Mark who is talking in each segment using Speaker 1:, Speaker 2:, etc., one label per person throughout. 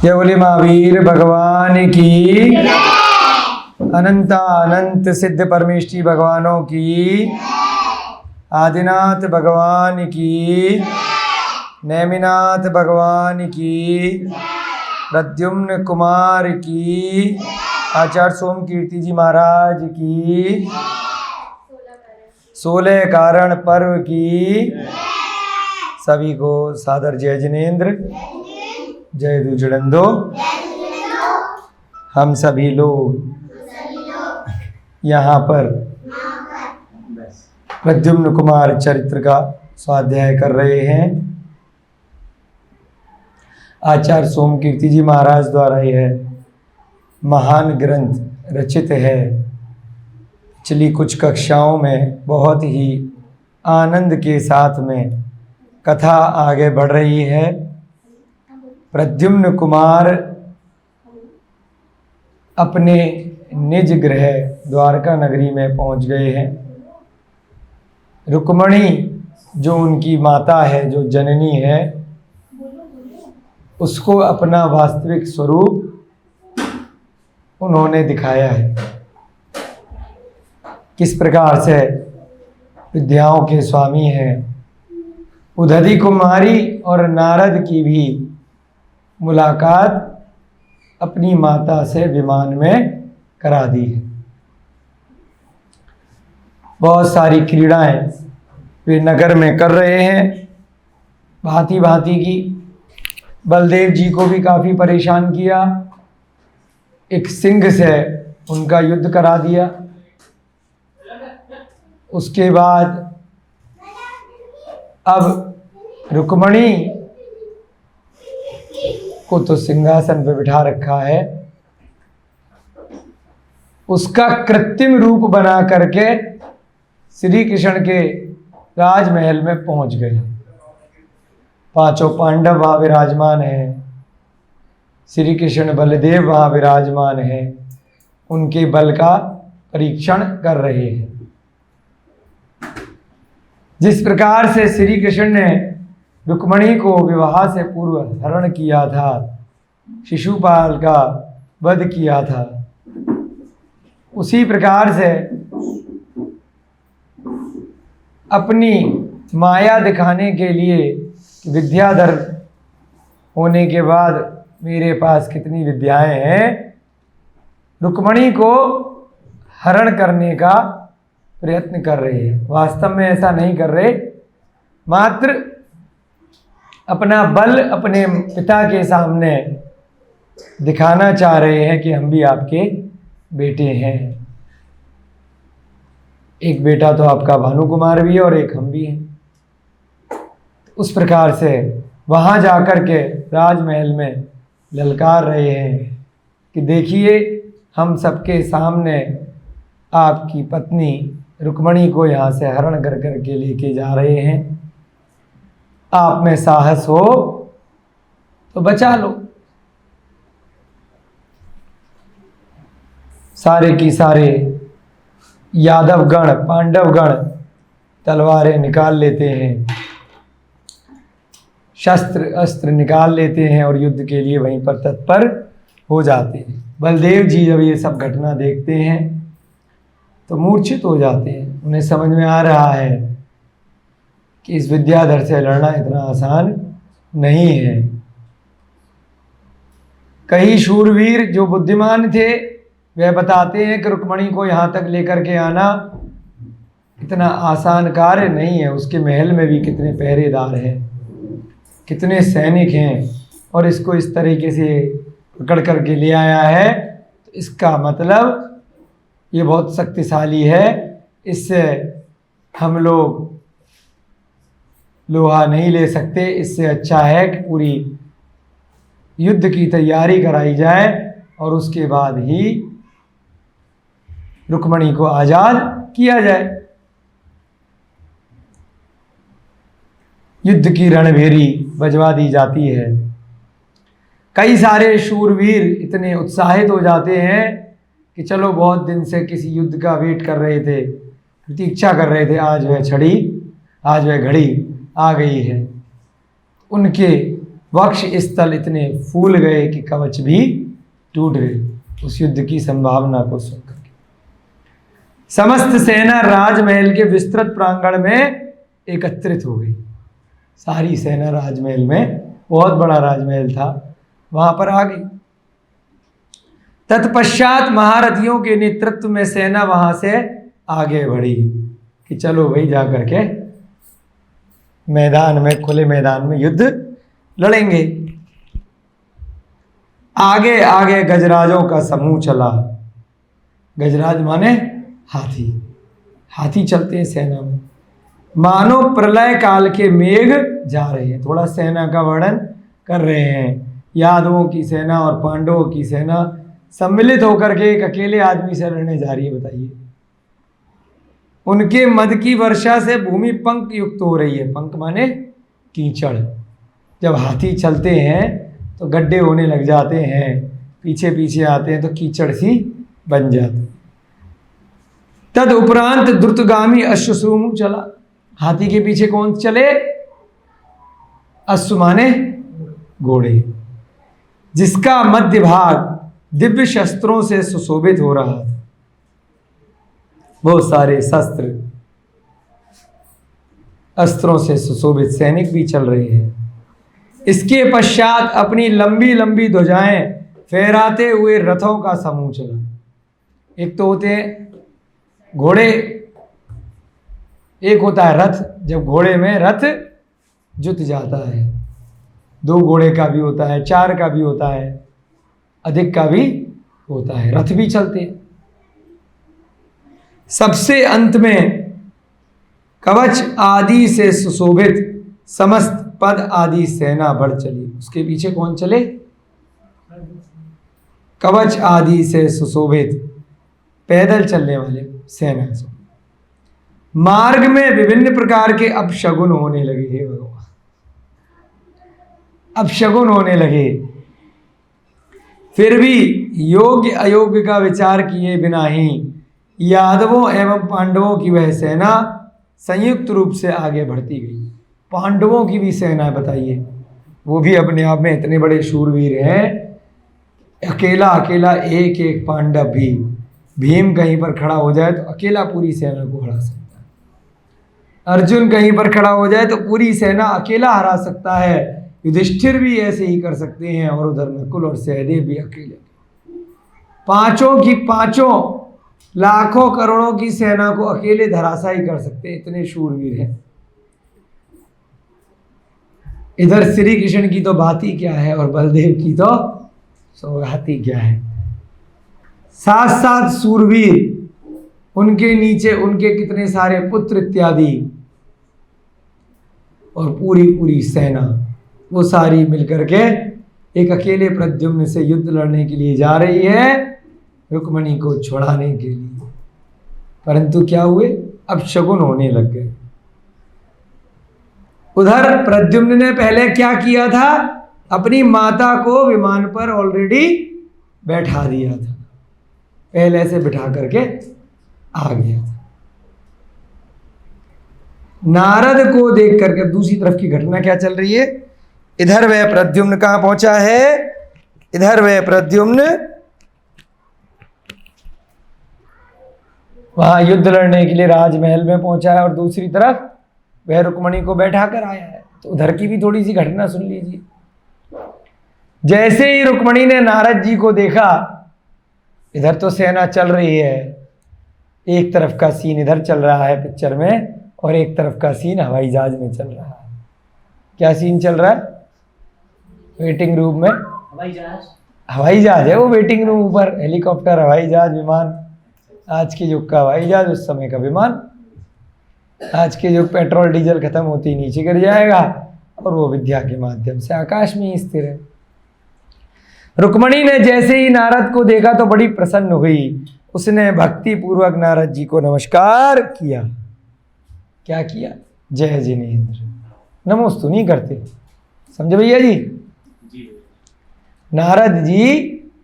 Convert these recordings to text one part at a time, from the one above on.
Speaker 1: जय बोले महावीर भगवान की, अनंत अनंत सिद्ध परमेष्टि भगवानों की, आदिनाथ भगवान की, नेमिनाथ भगवान की, प्रद्युम्न कुमार की, आचार्य सोम कीर्ति जी महाराज की, 16 कारण पर्व की, सभी को सादर जय जिनेन्द्र, जय दुजड़ंदो। हम सभी लोग यहाँ पर प्रद्युम्न कुमार चरित्र का स्वाध्याय कर रहे हैं। आचार्य सोम कीर्ति जी महाराज द्वारा यह महान ग्रंथ रचित है। पिछली कुछ कक्षाओं में बहुत ही आनंद के साथ में कथा आगे बढ़ रही है। प्रद्युम्न कुमार अपने निज गृह द्वारका नगरी में पहुंच गए हैं। रुक्मणी जो उनकी माता है, जो जननी है, उसको अपना वास्तविक स्वरूप उन्होंने दिखाया है। किस प्रकार से विद्याओं के स्वामी हैं। उदधि कुमारी और नारद की भी मुलाकात अपनी माता से विमान में करा दी है। बहुत सारी क्रीड़ाएं वे नगर में कर रहे हैं, भांति भांति की। बलदेव जी को भी काफ़ी परेशान किया। एक सिंह से उनका युद्ध करा दिया। उसके बाद अब रुक्मणी को तो सिंहासन पर बिठा रखा है, उसका कृत्रिम रूप बना करके श्री कृष्ण के राजमहल में पहुंच गए। पांचों पांडव वहाँ विराजमान हैं, श्री कृष्ण बलदेव वहाँ विराजमान हैं, उनके बल का परीक्षण कर रहे हैं। जिस प्रकार से श्री कृष्ण ने रुक्मणी को विवाह से पूर्व हरण किया था, शिशुपाल का वध किया था, उसी प्रकार से अपनी माया दिखाने के लिए विद्याधर होने के बाद मेरे पास कितनी विद्याएं हैं, रुक्मणी को हरण करने का प्रयत्न कर रहे हैं। वास्तव में ऐसा नहीं कर रहे, मात्र अपना बल अपने पिता के सामने दिखाना चाह रहे हैं कि हम भी आपके बेटे हैं। एक बेटा तो आपका भानु कुमार भी है और एक हम भी हैं। उस प्रकार से वहाँ जाकर के राजमहल में ललकार रहे हैं कि देखिए, हम सबके सामने आपकी पत्नी रुक्मणी को यहाँ से हरण कर करके लेके जा रहे हैं। आप में साहस हो तो बचा लो। सारे की सारे यादवगण, पांडवगण तलवारें निकाल लेते हैं, शस्त्र अस्त्र निकाल लेते हैं और युद्ध के लिए वहीं पर तत्पर हो जाते हैं। बलदेव जी जब ये सब घटना देखते हैं तो मूर्छित हो जाते हैं। उन्हें समझ में आ रहा है कि इस विद्याधर से लड़ना इतना आसान नहीं है। कई शूरवीर जो बुद्धिमान थे वह बताते हैं कि रुक्मणी को यहाँ तक लेकर के आना इतना आसान कार्य नहीं है। उसके महल में भी कितने पहरेदार हैं, कितने सैनिक हैं, और इसको इस तरीके से पकड़ करके ले आया है, तो इसका मतलब ये बहुत शक्तिशाली है। इससे हम लोग लोहा नहीं ले सकते। इससे अच्छा है कि पूरी युद्ध की तैयारी कराई जाए और उसके बाद ही रुक्मणी को आज़ाद किया जाए। युद्ध की रणभेरी बजवा दी जाती है। कई सारे शूरवीर इतने उत्साहित हो जाते हैं कि चलो, बहुत दिन से किसी युद्ध का वेट कर रहे थे, प्रतीक्षा कर रहे थे, आज वह छड़ी, आज वह घड़ी आ गई है। उनके वक्ष स्थल इतने फूल गए कि कवच भी टूट गए उस युद्ध की संभावना को सुनकर। समस्त सेना राजमहल के विस्तृत प्रांगण में एकत्रित हो गई। सारी सेना राजमहल में, बहुत बड़ा राजमहल था, वहां पर आ गई। तत्पश्चात महारथियों के नेतृत्व में सेना वहां से आगे बढ़ी कि चलो भाई जा करके मैदान में, खुले मैदान में युद्ध लड़ेंगे। आगे आगे गजराजों का समूह चला। गजराज माने हाथी। हाथी चलते हैं सेना में, मानो प्रलय काल के मेघ जा रहे हैं। थोड़ा सेना का वर्णन कर रहे हैं। यादवों की सेना और पांडवों की सेना सम्मिलित होकर के एक अकेले आदमी से लड़ने जा रही है। बताइए, उनके मद की वर्षा से भूमि पंख युक्त हो रही है। पंख माने कीचड़। जब हाथी चलते हैं तो गड्ढे होने लग जाते हैं, पीछे पीछे आते हैं तो कीचड़ सी बन जाती। तद उपरांत द्रुतगामी अश्वसमूह चला। हाथी के पीछे कौन चले? अश्व माने घोड़े, जिसका मध्य भाग दिव्य शस्त्रों से सुशोभित हो रहा था। बहुत सारे शस्त्र, अस्त्रों से सुशोभित सैनिक भी चल रहे हैं। इसके पश्चात अपनी लंबी लंबी ध्वजाएं फहराते हुए रथों का समूह चला। एक तो होते हैं घोड़े, एक होता है रथ। जब घोड़े में रथ जुत जाता है, 2 घोड़े का भी होता है, 4 का भी होता है, अधिक का भी होता है, रथ भी चलते हैं। सबसे अंत में कवच आदि से सुशोभित समस्त पद आदि सेना बढ़ चली। उसके पीछे कौन चले? कवच आदि से सुशोभित पैदल चलने वाले सेना से। मार्ग में विभिन्न प्रकार के अपशगुन होने लगे। हे भगवान, अपशगुन होने लगे। फिर भी योग्य अयोग्य का विचार किए बिना ही यादवों एवं पांडवों की वह सेना संयुक्त रूप से आगे बढ़ती गई। पांडवों की भी सेना, बताइए, वो भी अपने आप में इतने बड़े शूरवीर हैं। अकेला अकेला एक एक पांडव भी, भीम कहीं पर खड़ा हो जाए तो अकेला पूरी सेना को हरा सकता है। अर्जुन कहीं पर खड़ा हो जाए तो पूरी सेना अकेला हरा सकता है। युधिष्ठिर भी ऐसे ही कर सकते हैं, और उधर नकुल और सहदेव भी अकेले। पांचों की पांचों लाखों करोड़ों की सेना को अकेले धराशायी कर सकते हैं, इतने शूरवीर हैं। इधर श्री कृष्ण की तो बात ही क्या है, और बलदेव की तो सौगात ही क्या है। 7 शूरवीर, उनके नीचे उनके कितने सारे पुत्र इत्यादि, और पूरी पूरी सेना, वो सारी मिलकर के एक अकेले प्रद्युम्न से युद्ध लड़ने के लिए जा रही है, रुक्मणी को छुड़ाने के लिए। परंतु क्या हुए? अब शगुन होने लग गए। उधर प्रद्युम्न ने पहले क्या किया था? अपनी माता को विमान पर ऑलरेडी बैठा दिया था, पहले से बिठा करके आ गया था। नारद को देख करके दूसरी तरफ की घटना क्या चल रही है? इधर वह प्रद्युम्न कहां पहुंचा है? इधर वह प्रद्युम्न वहां युद्ध लड़ने के लिए राजमहल में पहुंचा है, और दूसरी तरफ वह रुक्मणी को बैठा कर आया है। तो उधर की भी थोड़ी सी घटना सुन लीजिए। जैसे ही रुक्मणी ने नारद जी को देखा, इधर तो सेना चल रही है, एक तरफ का सीन इधर चल रहा है पिक्चर में, और एक तरफ का सीन हवाई जहाज में चल रहा है। क्या सीन चल रहा है? वेटिंग रूम में हवाई जहाज है, वो वेटिंग रूम, ऊपर हेलीकॉप्टर, हवाई जहाज, विमान। आज के युग का हवाई जहाज, उस समय का विमान। आज के युग पेट्रोल डीजल खत्म होती ही नीचे गिर जाएगा, और वो विद्या के माध्यम से आकाश में ही स्थिर है। रुक्मणी ने जैसे ही नारद को देखा तो बड़ी प्रसन्न हुई। उसने भक्ति पूर्वक नारद जी को नमस्कार किया। क्या किया? जय जिनेन्द्र। नमोस्तु नहीं करते, समझे भैया जी? नारद जी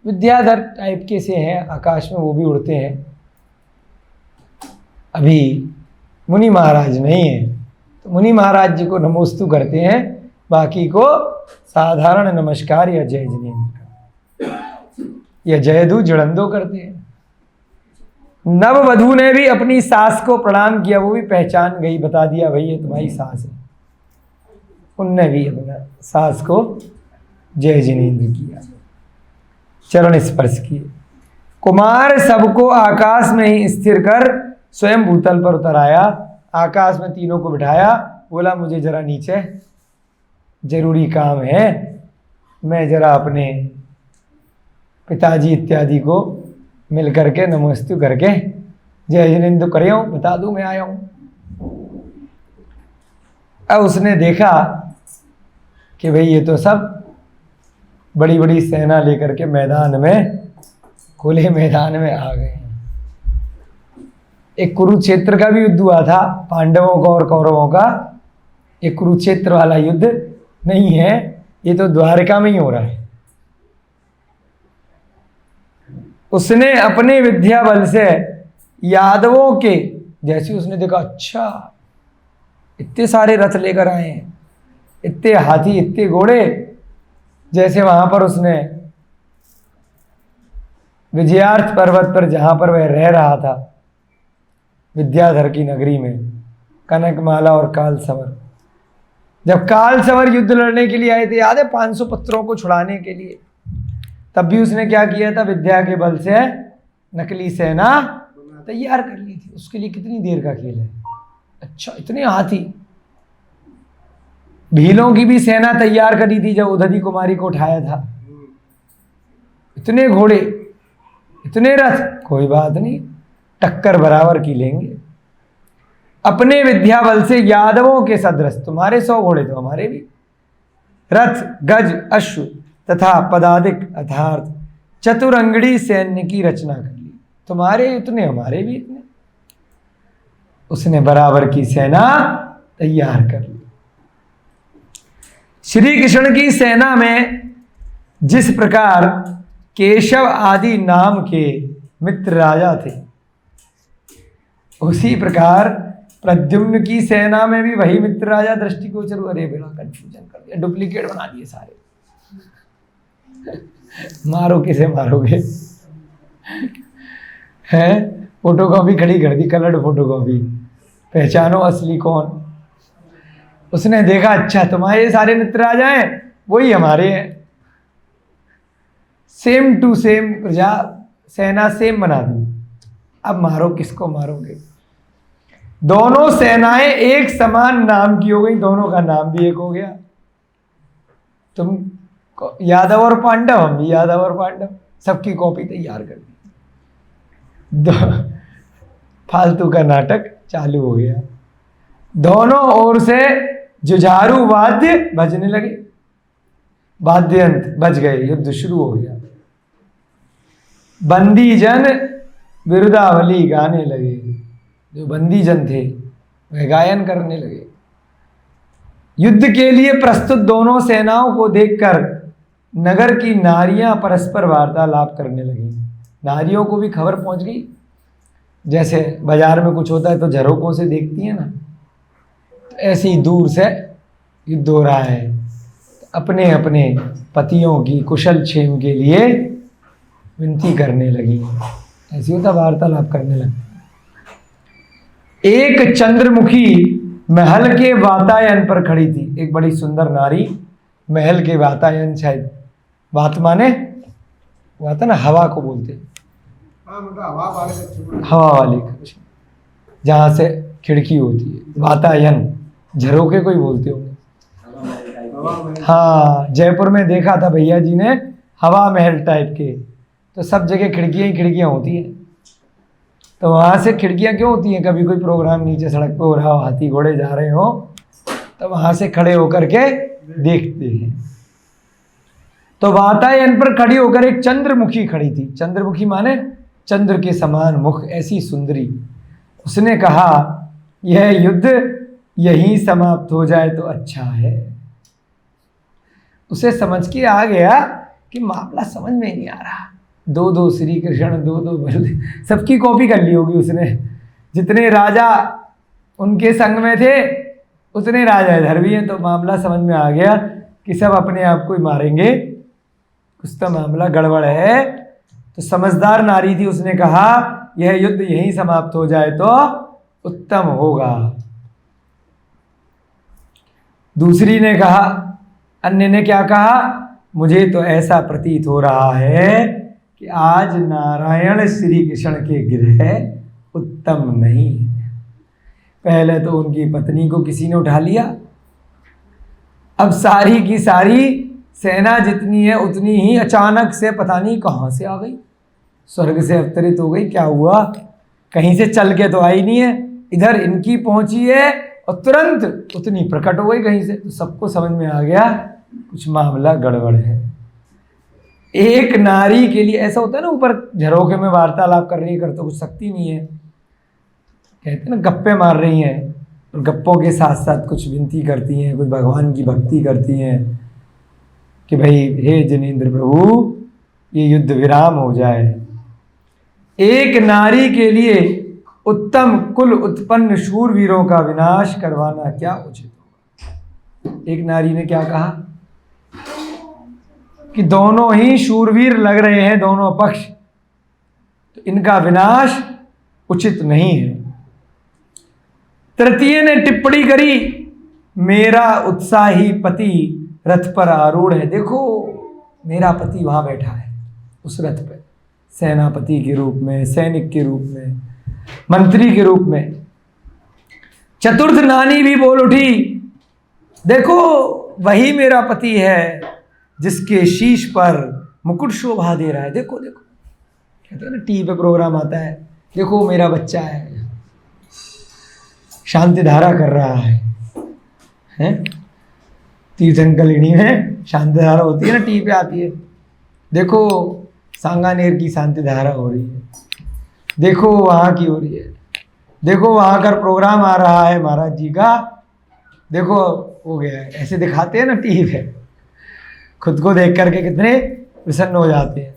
Speaker 1: विद्याधर टाइप के से हैं, आकाश में वो भी उड़ते हैं। अभी मुनि महाराज नहीं है, तो मुनि महाराज जी को नमोस्तु करते हैं। बाकी को साधारण नमस्कार या जय जिनेन्द्र या जयदू जड़ंदो करते हैं। नववधू ने भी अपनी सास को प्रणाम किया, वो भी पहचान गई, बता दिया भाई ये तुम्हारी सास है। उनने भी अपना सास को जय जिनेन्द्र किया, चरण स्पर्श किए। कुमार सबको आकाश में ही स्थिर कर स्वयं भूतल पर उतर आया, आकाश में तीनों को बिठाया, बोला मुझे जरा नीचे जरूरी काम है, मैं जरा अपने पिताजी इत्यादि को मिल करके नमस्ते करके जय जिनेन्द्र कर आऊं, बता दूं मैं आया हूं। अब उसने देखा कि भाई ये तो सब बड़ी बड़ी सेना लेकर के मैदान में, खुले मैदान में आ गए हैं। एक कुरुक्षेत्र का भी युद्ध हुआ था पांडवों का और कौरवों का, एक कुरुक्षेत्र वाला युद्ध नहीं है, ये तो द्वारका में ही हो रहा है। उसने अपने विद्या बल से यादवों के, जैसे उसने देखा अच्छा इतने सारे रथ लेकर आए हैं, इतने हाथी, इतने घोड़े, जैसे वहां पर उसने विजयार्थ पर्वत पर जहां पर वह रह रहा था विद्याधर की नगरी में, कनकमाला और कालसवर, जब कालसवर युद्ध लड़ने के लिए आए थे, याद है 500 पुत्रों को छुड़ाने के लिए, तब भी उसने क्या किया था, विद्या के बल से नकली सेना तैयार कर ली थी। उसके लिए कितनी देर का खेल है। अच्छा इतने हाथी, भीलों की भी सेना तैयार करी थी जब उदधी कुमारी को उठाया था, इतने घोड़े, इतने रथ, कोई बात नहीं, टक्कर बराबर की लेंगे। अपने विद्या बल से यादवों के सदृश, तुम्हारे 100 घोड़े तो हमारे भी, रथ गज अश्व तथा पदाधिक अर्थात चतुरंगड़ी सैन्य की रचना कर ली, तुम्हारे इतने हमारे भी इतने। उसने बराबर की सेना तैयार कर ली। श्री कृष्ण की सेना में जिस प्रकार केशव आदि नाम के मित्र राजा थे, उसी प्रकार प्रद्युम्न की सेना में भी वही मित्र राजा दृष्टिगोचर। अरे बेड़ा कंफ्यूजन कर दिया, डुप्लीकेट बना दिए सारे। मारो किसे मारोगे, हैं फोटोकॉपी खड़ी कर दी, कलर्ड फोटोकॉपी, पहचानो असली कौन। उसने देखा अच्छा तुम्हारे सारे मित्र आ जाए, वही हमारे हैं, सेम टू सेम प्रजा सेना सेम बना दी। अब मारो किसको मारोगे। दोनों सेनाएं एक समान नाम की हो गई, दोनों का नाम भी एक हो गया। तुम यादव और पांडव, हम भी यादव और पांडव, सबकी कॉपी तैयार कर दी। फालतू का नाटक चालू हो गया। दोनों ओर से जुझारू वाद्य बजने लगे, वाद्य यंत्र बज गए, युद्ध शुरू हो गया। बंदी जन बिरुदावली गाने लगे, जो बंदी जन थे वह गायन करने लगे। युद्ध के लिए प्रस्तुत दोनों सेनाओं को देखकर नगर की नारियां परस्पर वार्तालाप करने लगी। नारियों को भी खबर पहुंच गई, जैसे बाजार में कुछ होता है तो झरोकों से देखती है ना, तो ऐसे ही दूर से युद्ध हो रहा है, अपने अपने पतियों की कुशल क्षेम के लिए विनती करने लगी। ऐसी होता वार्तालाप करने लगी। एक चंद्रमुखी महल के वातायन पर खड़ी थी, एक बड़ी सुंदर नारी महल के वातायन, शायद वात माने वाता ना हवा को बोलते, हवा वाली जहां से खिड़की होती है, वातायन, झरोके को ही बोलते होंगे। हाँ जयपुर में देखा था भैया जी ने हवा महल टाइप के, तो सब जगह खिड़कियां ही खिड़कियां होती हैं। तो वहां से खिड़कियां क्यों होती हैं, कभी कोई प्रोग्राम नीचे सड़क पे हो रहा हो, हाथी घोड़े जा रहे हो, तो वहां से खड़े होकर के देखते हैं। तो वातायन पर खड़ी होकर एक चंद्रमुखी खड़ी थी। चंद्रमुखी माने चंद्र के समान मुख, ऐसी सुंदरी। उसने कहा यह युद्ध यहीं समाप्त हो जाए तो अच्छा है। उसे समझ के आ गया कि मामला समझ में नहीं आ रहा, दो दो श्री कृष्ण, दो दो बलदेव, सबकी कॉपी कर ली होगी उसने। जितने राजा उनके संग में थे उतने राजा इधर भी हैं। तो मामला समझ में आ गया कि सब अपने आप को ही मारेंगे, कुछ तो मामला गड़बड़ है। तो समझदार नारी थी, उसने कहा यह युद्ध यहीं समाप्त हो जाए तो उत्तम होगा। दूसरी ने कहा, अन्य ने क्या कहा, मुझे तो ऐसा प्रतीत हो रहा है कि आज नारायण श्री कृष्ण के गृह उत्तम नहीं है। पहले तो उनकी पत्नी को किसी ने उठा लिया, अब सारी की सारी सेना जितनी है उतनी ही अचानक से पता नहीं कहाँ से आ गई, स्वर्ग से अवतरित हो गई। क्या हुआ, कहीं से चल के तो आई नहीं है, इधर इनकी पहुंची है और तुरंत उतनी प्रकट हो गई कहीं से। तो सबको समझ में आ गया कुछ मामला गड़बड़ है। एक नारी के लिए ऐसा होता है ना, ऊपर झरोखे में वार्तालाप कर रही है, कर तो कुछ सकती नहीं है, कहते हैं ना गप्पे मार रही हैं, और गप्पों के साथ साथ कुछ विनती करती हैं, कुछ भगवान की भक्ति करती हैं कि भाई हे जिनेंद्र प्रभु ये युद्ध विराम हो जाए। एक नारी के लिए उत्तम कुल उत्पन्न शूरवीरों का विनाश करवाना क्या उचित होगा। एक नारी ने क्या कहा कि दोनों ही शूरवीर लग रहे हैं, दोनों पक्ष, तो इनका विनाश उचित नहीं है। तृतीय ने टिप्पणी करी, मेरा उत्साही पति रथ पर आरूढ़ है। देखो मेरा पति वहां बैठा है उस रथ पर, सेनापति के रूप में, सैनिक के रूप में, मंत्री के रूप में। चतुर्थ नानी भी बोल उठी, देखो वही मेरा पति है जिसके शीश पर मुकुट शोभा दे रहा है। देखो देखो, कहते हैं ना टीवी पे प्रोग्राम आता है, देखो मेरा बच्चा है, शांति धारा कर रहा है? तीर्थंकलिनी में शांति धारा होती है ना, टीवी पे आती है, देखो सांगानेर की शांति धारा हो रही है, देखो वहाँ की हो रही है, देखो वहाँ का प्रोग्राम आ रहा है महाराज जी का, देखो हो गया है। ऐसे दिखाते हैं ना टीवी पे, खुद को देख करके कितने प्रसन्न हो जाते हैं।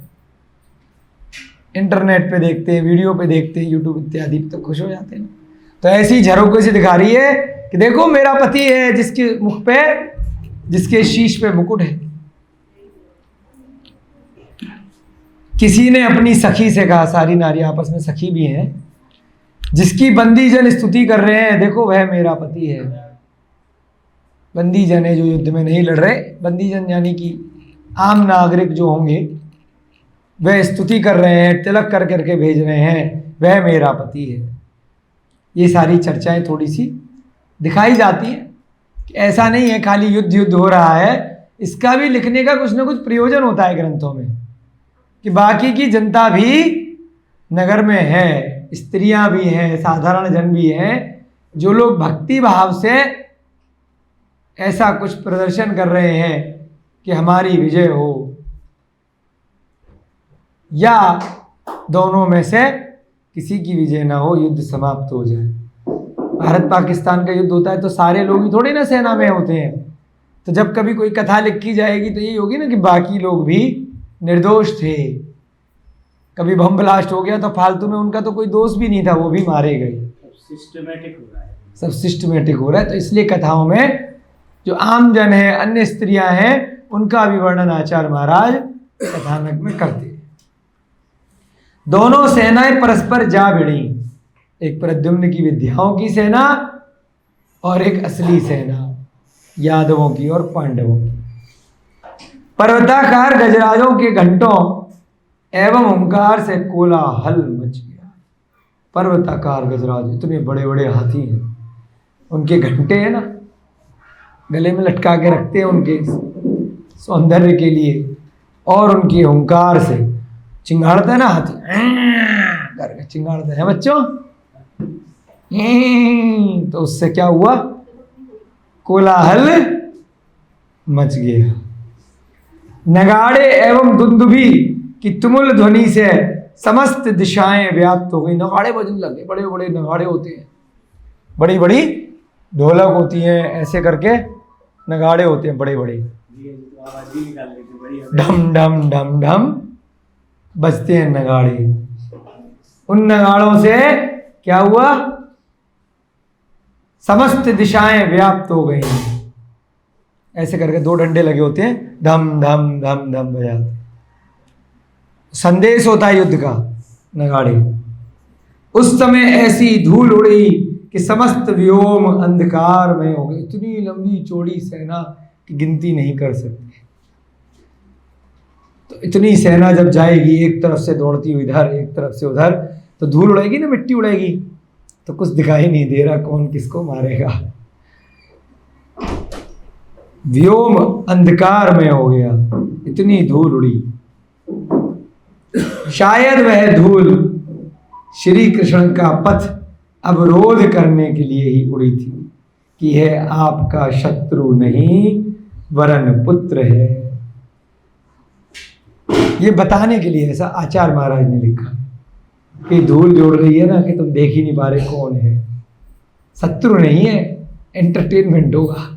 Speaker 1: इंटरनेट पे देखते हैं, वीडियो पे देखते हैं, यूट्यूब इत्यादि तो खुश हो जाते हैं। तो ऐसी झरोखे से दिखा रही है कि देखो मेरा पति है जिसके मुख पे, जिसके शीश पे मुकुट है। किसी ने अपनी सखी से कहा, सारी नारी आपस में सखी भी हैं, जिसकी बंदीजन स्तुति कर रहे हैं, देखो वह मेरा पति है। बंदीजन है जो युद्ध में नहीं लड़ रहे, बंदीजन यानी कि आम नागरिक जो होंगे, वह स्तुति कर रहे हैं, तिलक कर करके भेज रहे हैं, वह मेरा पति है। ये सारी चर्चाएं थोड़ी सी दिखाई जाती हैं कि ऐसा नहीं है खाली युद्ध युद्ध हो रहा है, इसका भी लिखने का कुछ ना कुछ प्रयोजन होता है ग्रंथों में, कि बाकी की जनता भी नगर में है, स्त्रियां भी हैं, साधारण जन भी हैं, जो लोग भक्ति भाव से ऐसा कुछ प्रदर्शन कर रहे हैं कि हमारी विजय हो, या दोनों में से किसी की विजय ना हो, युद्ध समाप्त हो जाए। भारत पाकिस्तान का युद्ध होता है तो सारे लोग ही थोड़े ना सेना में होते हैं। तो जब कभी कोई कथा लिखी जाएगी तो यही होगी ना कि बाकी लोग भी निर्दोष थे, कभी बम ब्लास्ट हो गया तो फालतू में उनका तो कोई दोष भी नहीं था, वो भी मारे गए।
Speaker 2: सिस्टमेटिक हो रहा है,
Speaker 1: सब सिस्टमेटिक हो रहा है। तो इसलिए कथाओं में जो आम जन है, अन्य स्त्रियां हैं, उनका भी वर्णन आचार्य महाराज कथानक में करते हैं। दोनों सेनाएं परस्पर जा भिड़ी, एक प्रद्युम्न की विद्याओं की सेना और एक असली सेना यादवों की और पांडवों की। पर्वताकार गजराजों के घंटों एवं ओंकार से कोलाहल मच गया। पर्वताकार गजराज, इतने बड़े बड़े हाथी हैं, उनके घंटे हैं ना, गले में लटका के रखते हैं उनके सौंदर्य के लिए, और उनके ओंकार से चिंगाड़ता है ना हाथी, करके चिंगाड़ता है बच्चों, तो उससे क्या हुआ, कोलाहल मच गया। नगाड़े एवं दुंदुभी की तुमुल ध्वनि से समस्त दिशाएं व्याप्त हो गई। नगाड़े बजने लगे, बड़े बड़े नगाड़े होते हैं, बड़ी बड़ी ढोलक होती हैं, ऐसे करके नगाड़े होते हैं बड़े बड़े, ढम ढम ढम ढम बजते हैं नगाड़े। उन नगाड़ों से क्या हुआ, समस्त दिशाएं व्याप्त हो गई हैं। ऐसे करके 2 डंडे लगे होते हैं, धम धम धम धम बजाते, संदेश होता है युद्ध का, नगाड़े। उस समय ऐसी धूल उड़ी कि समस्त व्योम अंधकार में हो गए। इतनी लंबी चौड़ी सेना की गिनती नहीं कर सकते। तो इतनी सेना जब जाएगी, एक तरफ से दौड़ती हुई इधर, एक तरफ से उधर, तो धूल उड़ेगी ना, मिट्टी उड़ेगी, तो कुछ दिखाई नहीं दे रहा कौन किसको मारेगा। व्योम अंधकार में हो गया, इतनी धूल उड़ी। शायद वह धूल श्री कृष्ण का पथ अवरोध करने के लिए ही उड़ी थी कि यह आपका शत्रु नहीं वरन पुत्र है। ये बताने के लिए ऐसा आचार्य महाराज ने लिखा कि धूल जोड़ रही है ना, कि तुम देख ही नहीं पा रहे कौन है, शत्रु नहीं है, एंटरटेनमेंट होगा,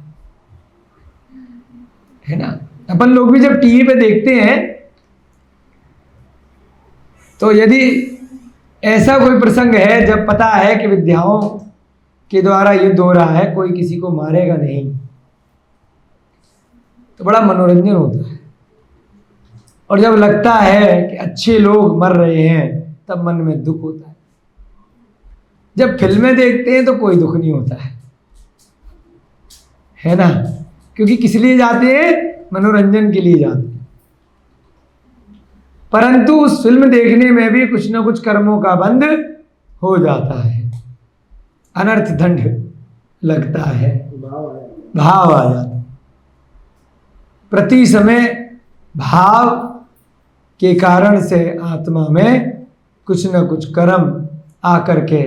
Speaker 1: है ना। अपन लोग भी जब टीवी पे देखते हैं तो यदि ऐसा कोई प्रसंग है जब पता है कि विद्याओं के द्वारा युद्ध हो रहा है, कोई किसी को मारेगा नहीं, तो बड़ा मनोरंजन होता है। और जब लगता है कि अच्छे लोग मर रहे हैं तब मन में दुख होता है। जब फिल्में देखते हैं तो कोई दुख नहीं होता है ना, क्योंकि किस लिए जाते हैं, मनोरंजन के लिए जाते हैं। परंतु उस फिल्म देखने में भी कुछ ना कुछ कर्मों का बंध हो जाता है, अनर्थ दंड लगता है, भाव आ जाता है। प्रति समय भाव के कारण से आत्मा में कुछ न कुछ कर्म आकर के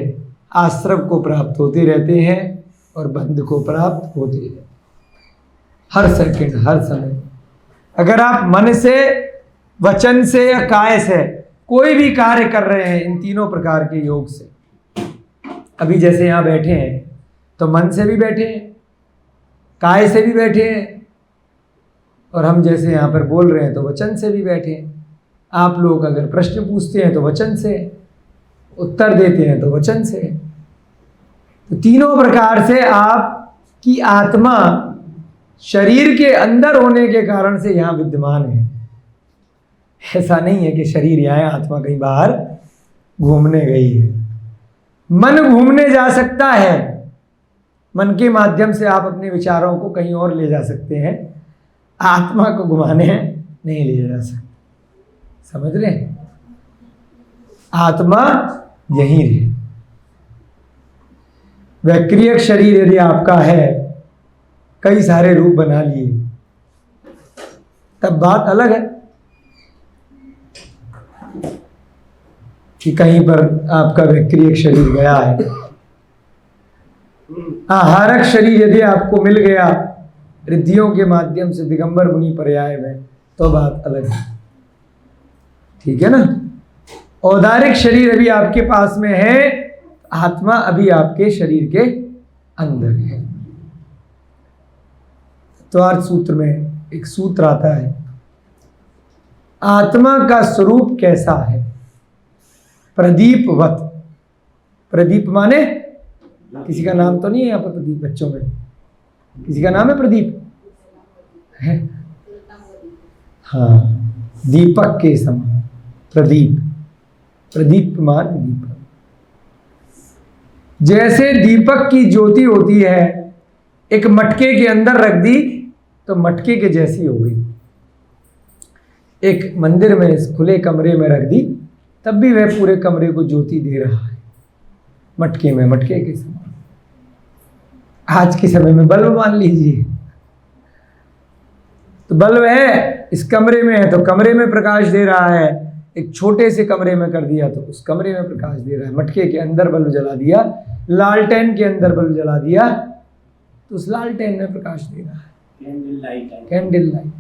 Speaker 1: आश्रम को प्राप्त होते रहते हैं और बंध को प्राप्त होते रहते हैं, हर सेकंड, हर समय। अगर आप मन से, वचन से या काय से कोई भी कार्य कर रहे हैं, इन तीनों प्रकार के योग से, अभी जैसे यहाँ बैठे हैं तो मन से भी बैठे हैं, काय से भी बैठे हैं, और हम जैसे यहाँ पर बोल रहे हैं तो वचन से भी बैठे हैं। आप लोग अगर प्रश्न पूछते हैं तो वचन से, उत्तर देते हैं तो वचन से। तो तीनों प्रकार से आपकी आत्मा शरीर के अंदर होने के कारण से यहाँ विद्यमान है। ऐसा नहीं है कि शरीर यहाँ है, आत्मा कहीं बाहर घूमने गई है। मन घूमने जा सकता है, मन के माध्यम से आप अपने विचारों को कहीं और ले जा सकते हैं, आत्मा को घुमाने नहीं ले जा सकते। समझ रहे? आत्मा यहीं रहे। वैक्रियक शरीर यदि आपका है, कई सारे रूप बना लिए, तब बात अलग है कि कहीं पर आपका वैक्रियक शरीर गया है। आहारक शरीर यदि आपको मिल गया रिद्धियों के माध्यम से दिगंबर मुनि पर्याय में, तो बात अलग है, ठीक है ना। औदारिक शरीर अभी आपके पास में है, आत्मा अभी आपके शरीर के अंदर है। तो अर्थ सूत्र में एक सूत्र आता है, आत्मा का स्वरूप कैसा है? प्रदीपवत। प्रदीप माने किसी का नाम तो नहीं है यहाँ पर प्रदीप, बच्चों में किसी का नाम है प्रदीप है? हाँ, दीपक के समान प्रदीप, प्रदीप मान दीपक। जैसे दीपक की ज्योति होती है, एक मटके के अंदर रख दी तो मटके के जैसी हो गई, एक मंदिर में इस खुले कमरे में रख दी तब भी वह पूरे कमरे को ज्योति दे रहा है, मटके में, मटके के समान। आज के समय में बल्ब मान लीजिए, तो बल्ब है इस कमरे में है तो कमरे में प्रकाश दे रहा है, एक छोटे से कमरे में कर दिया तो उस कमरे में प्रकाश दे रहा है। मटके के अंदर बल्ब जला दिया, लालटेन के अंदर बल्ब जला दिया तो उस लालटेन में प्रकाश दे रहा है,
Speaker 2: कैंडल लाइट।
Speaker 1: Candle light.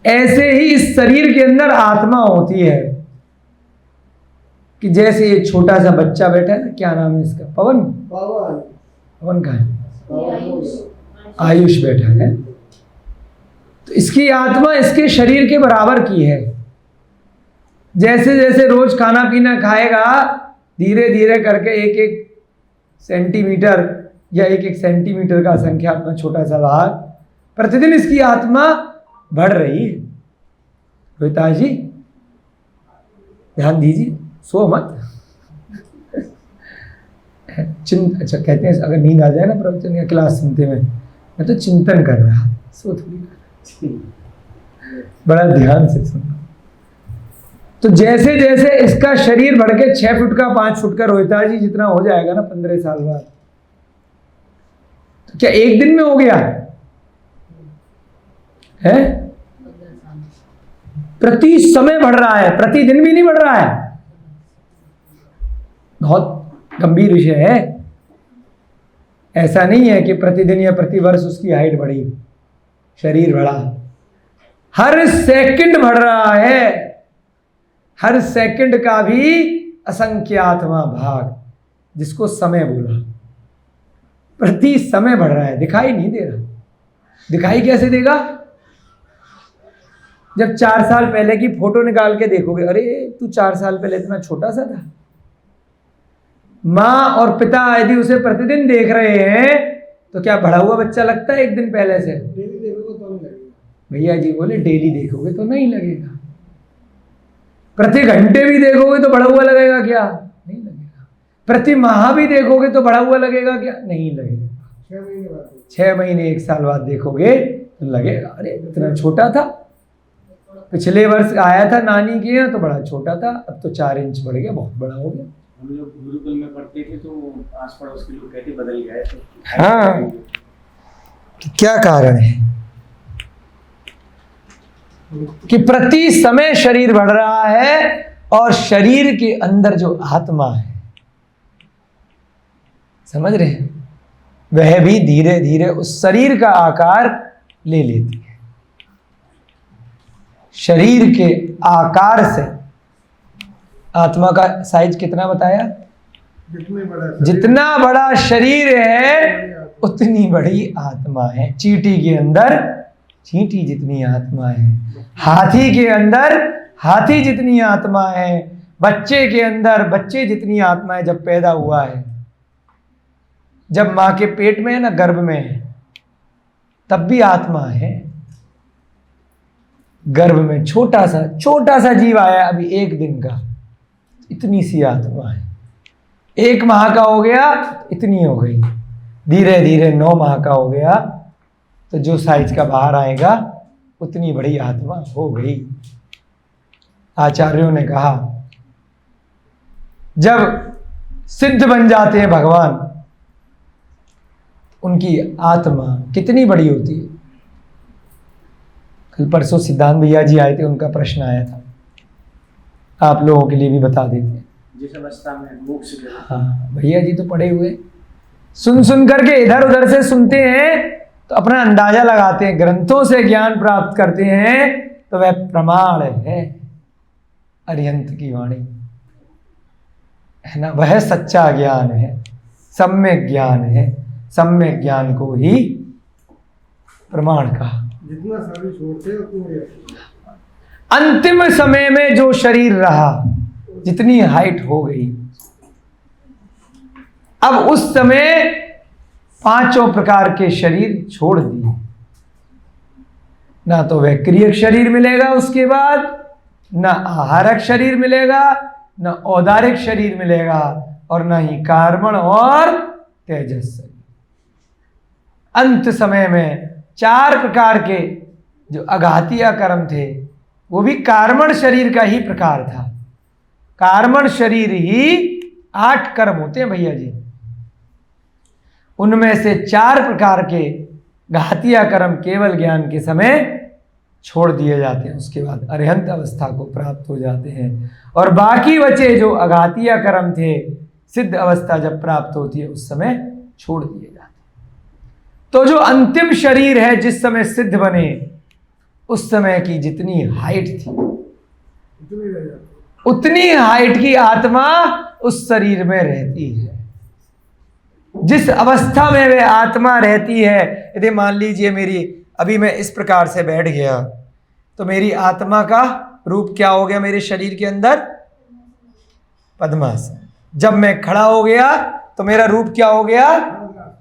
Speaker 1: ऐसे ही इस शरीर के अंदर आत्मा होती है कि जैसे ये छोटा सा बच्चा बैठा है ना, क्या नाम है इसका? पवन। पवन का है, आयुष बैठा है, तो इसकी आत्मा इसके शरीर के बराबर की है। जैसे जैसे रोज खाना पीना खाएगा, धीरे धीरे करके एक एक सेंटीमीटर या एक एक सेंटीमीटर का संख्यात्मक छोटा सा भाग, प्रतिदिन इसकी आत्मा बढ़ रही है। रोहिताज जी ध्यान दीजिए, सो मत। अच्छा कहते हैं अगर नींद आ जाए ना प्रवचन या क्लास सुनते में, मैं तो चिंतन कर रहा, सो थोड़ी, बड़ा ध्यान से सुनना। तो जैसे जैसे इसका शरीर बढ़ के 6 फुट का 5 फुट का रोहिता जी जितना हो जाएगा ना 15 साल बाद, तो क्या एक दिन में हो गया है? प्रति समय बढ़ रहा है, प्रतिदिन भी नहीं बढ़ रहा है। बहुत गंभीर विषय है। ऐसा नहीं है कि प्रतिदिन या प्रतिवर्ष उसकी हाइट बढ़ी, शरीर बढ़ा, हर सेकंड बढ़ रहा है। हर सेकंड का भी असंख्यातवां भाग, जिसको समय बोला, प्रति समय बढ़ रहा है। दिखाई नहीं दे रहा। दिखाई कैसे देगा? जब 4 साल पहले की फोटो निकाल के देखोगे, अरे तू 4 साल पहले इतना छोटा सा था। माँ और पिता यदि उसे प्रतिदिन देख रहे हैं तो क्या बढ़ा हुआ बच्चा लगता है एक दिन पहले से?
Speaker 3: डेली देखोगे तो नहीं लगेगा।
Speaker 1: भैया जी बोले डेली देखोगे तो नहीं लगेगा, प्रति घंटे भी देखोगे तो बढ़ा हुआ लगेगा क्या? नहीं लगेगा। प्रति माह भी देखोगे तो बढ़ा हुआ लगेगा क्या? नहीं लगेगा।
Speaker 3: 6 महीने बाद
Speaker 1: 6 महीने 1 साल बाद देखोगे तो लगेगा अरे इतना छोटा था, पिछले वर्ष आया था नानी के यहाँ तो बड़ा छोटा था, अब तो 4 इंच बढ़ गया, बहुत बड़ा हो गया।
Speaker 2: हम लोग गुरुकुल में पढ़ते थे तो आस पड़ोस के लोग कहते बदल गए तो
Speaker 1: हाँ, तो क्या कारण है कि प्रति समय शरीर बढ़ रहा है और शरीर के अंदर जो आत्मा है, समझ रहे हैं, वह भी धीरे धीरे उस शरीर का आकार ले लेती है। शरीर के आकार से आत्मा का साइज कितना बताया? जितना बड़ा शरीर है उतनी बड़ी आत्मा है। चींटी के अंदर चींटी जितनी आत्मा है, हाथी के अंदर हाथी जितनी आत्मा है, बच्चे के अंदर बच्चे जितनी आत्मा है। जब पैदा हुआ है, जब माँ के पेट में है ना, गर्भ में है, तब भी आत्मा है। गर्भ में छोटा सा जीव आया अभी 1 दिन का, इतनी सी आत्मा है। 1 माह का हो गया इतनी हो गई, धीरे धीरे 9 माह का हो गया तो जो साइज का बाहर आएगा उतनी बड़ी आत्मा हो गई। आचार्यों ने कहा जब सिद्ध बन जाते हैं भगवान, उनकी आत्मा कितनी बड़ी होती है। कल परसों सिद्धांत भैया जी आए थे, उनका प्रश्न आया था, आप लोगों के लिए भी बता देते हैं।
Speaker 2: जिस अवस्था में मोक्ष के,
Speaker 1: हाँ भैया जी तो पढ़े हुए, सुन करके इधर उधर से सुनते हैं तो अपना अंदाजा लगाते हैं, ग्रंथों से ज्ञान प्राप्त करते हैं तो वह प्रमाण है, अरिहंत की वाणी है ना, वह सच्चा ज्ञान है, सम्यक ज्ञान है। सम्यक ज्ञान को ही प्रमाण कहा।
Speaker 3: जितना शरीर छोड़ते उतनी
Speaker 1: अंतिम समय में जो शरीर रहा, जितनी हाइट हो गई, अब उस समय 5 प्रकार के शरीर छोड़ दिए। ना तो वह क्रियक शरीर मिलेगा, उसके बाद ना आहारक शरीर मिलेगा, ना औदारिक शरीर मिलेगा, और ना ही कार्बन और तेजस शरीर। अंत समय में 4 प्रकार के जो अघातीय कर्म थे, वो भी कार्बन शरीर का ही प्रकार था। कार्बन शरीर ही 8 कर्म होते हैं भैया जी, उनमें से 4 प्रकार के घातीय कर्म केवल ज्ञान के समय छोड़ दिए जाते हैं, उसके बाद अरिहंत अवस्था को प्राप्त हो जाते हैं। और बाकी बचे जो अघातीय कर्म थे, सिद्ध अवस्था जब प्राप्त होती है उस समय छोड़ दिए जाते हैं। तो जो अंतिम शरीर है, जिस समय सिद्ध बने, उस समय की जितनी हाइट थी उतनी हाइट की आत्मा उस शरीर में रहती है। जिस अवस्था में वह आत्मा रहती है, यदि मान लीजिए मेरी अभी मैं इस प्रकार से बैठ गया तो मेरी आत्मा का रूप क्या हो गया मेरे शरीर के अंदर? पद्मासन। जब मैं खड़ा हो गया तो तो मेरा रूप क्या हो गया?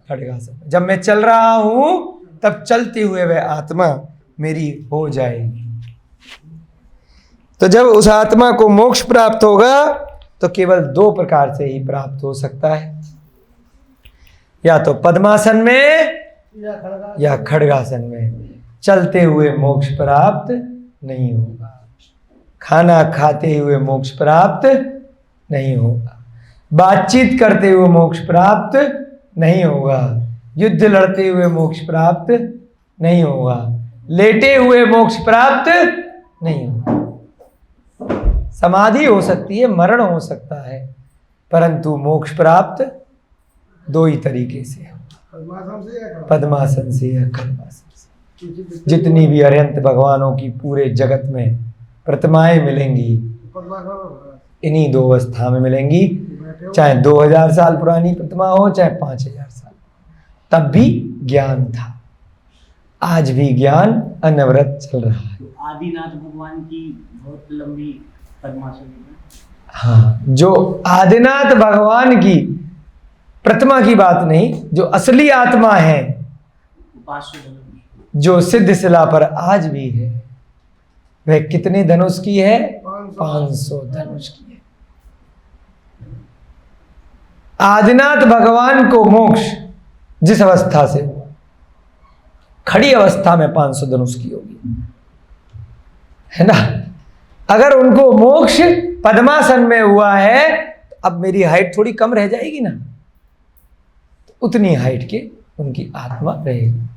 Speaker 1: खड्गासन। जब मैं चल रहा हूं तब चलते हुए वह आत्मा मेरी हो जाएगी। तो जब उस आत्मा को मोक्ष प्राप्त होगा तो केवल दो प्रकार से ही प्राप्त हो सकता है, या तो पद्मासन में या खड्गासन में। चलते हुए मोक्ष प्राप्त नहीं होगा, खाना खाते हुए मोक्ष प्राप्त नहीं होगा, बातचीत करते हुए मोक्ष प्राप्त नहीं होगा, युद्ध लड़ते हुए मोक्ष प्राप्त नहीं होगा, लेटे हुए मोक्ष प्राप्त नहीं होगा। समाधि हो सकती है, मरण हो सकता है, परंतु मोक्ष प्राप्त दो ही तरीके से होगा, पद्मासन से या खड्गासन से। जितनी भी अनंत भगवानों की पूरे जगत में प्रतिमाएं मिलेंगी, इन्हीं दो अवस्था में मिलेंगी, चाहे 2000 साल पुरानी प्रतिमा हो चाहे 5000 साल। तब भी ज्ञान था, आज भी ज्ञान अनवरत चल रहा है।
Speaker 2: तो आदिनाथ भगवान की बहुत लंबी पद्मासन है।
Speaker 1: हाँ, जो आदिनाथ भगवान की प्रतिमा की बात नहीं, जो असली आत्मा है,
Speaker 2: 500 धनुष
Speaker 1: जो सिद्ध शिला पर आज भी है, वह कितने धनुष की है? 500 धनुष की है। आदिनाथ भगवान को मोक्ष जिस अवस्था से हुआ, खड़ी अवस्था में 500 धनुष की होगी, है ना। अगर उनको मोक्ष पद्मासन में हुआ है तो अब मेरी हाइट थोड़ी कम रह जाएगी ना, तो उतनी हाइट के उनकी आत्मा रहेगी।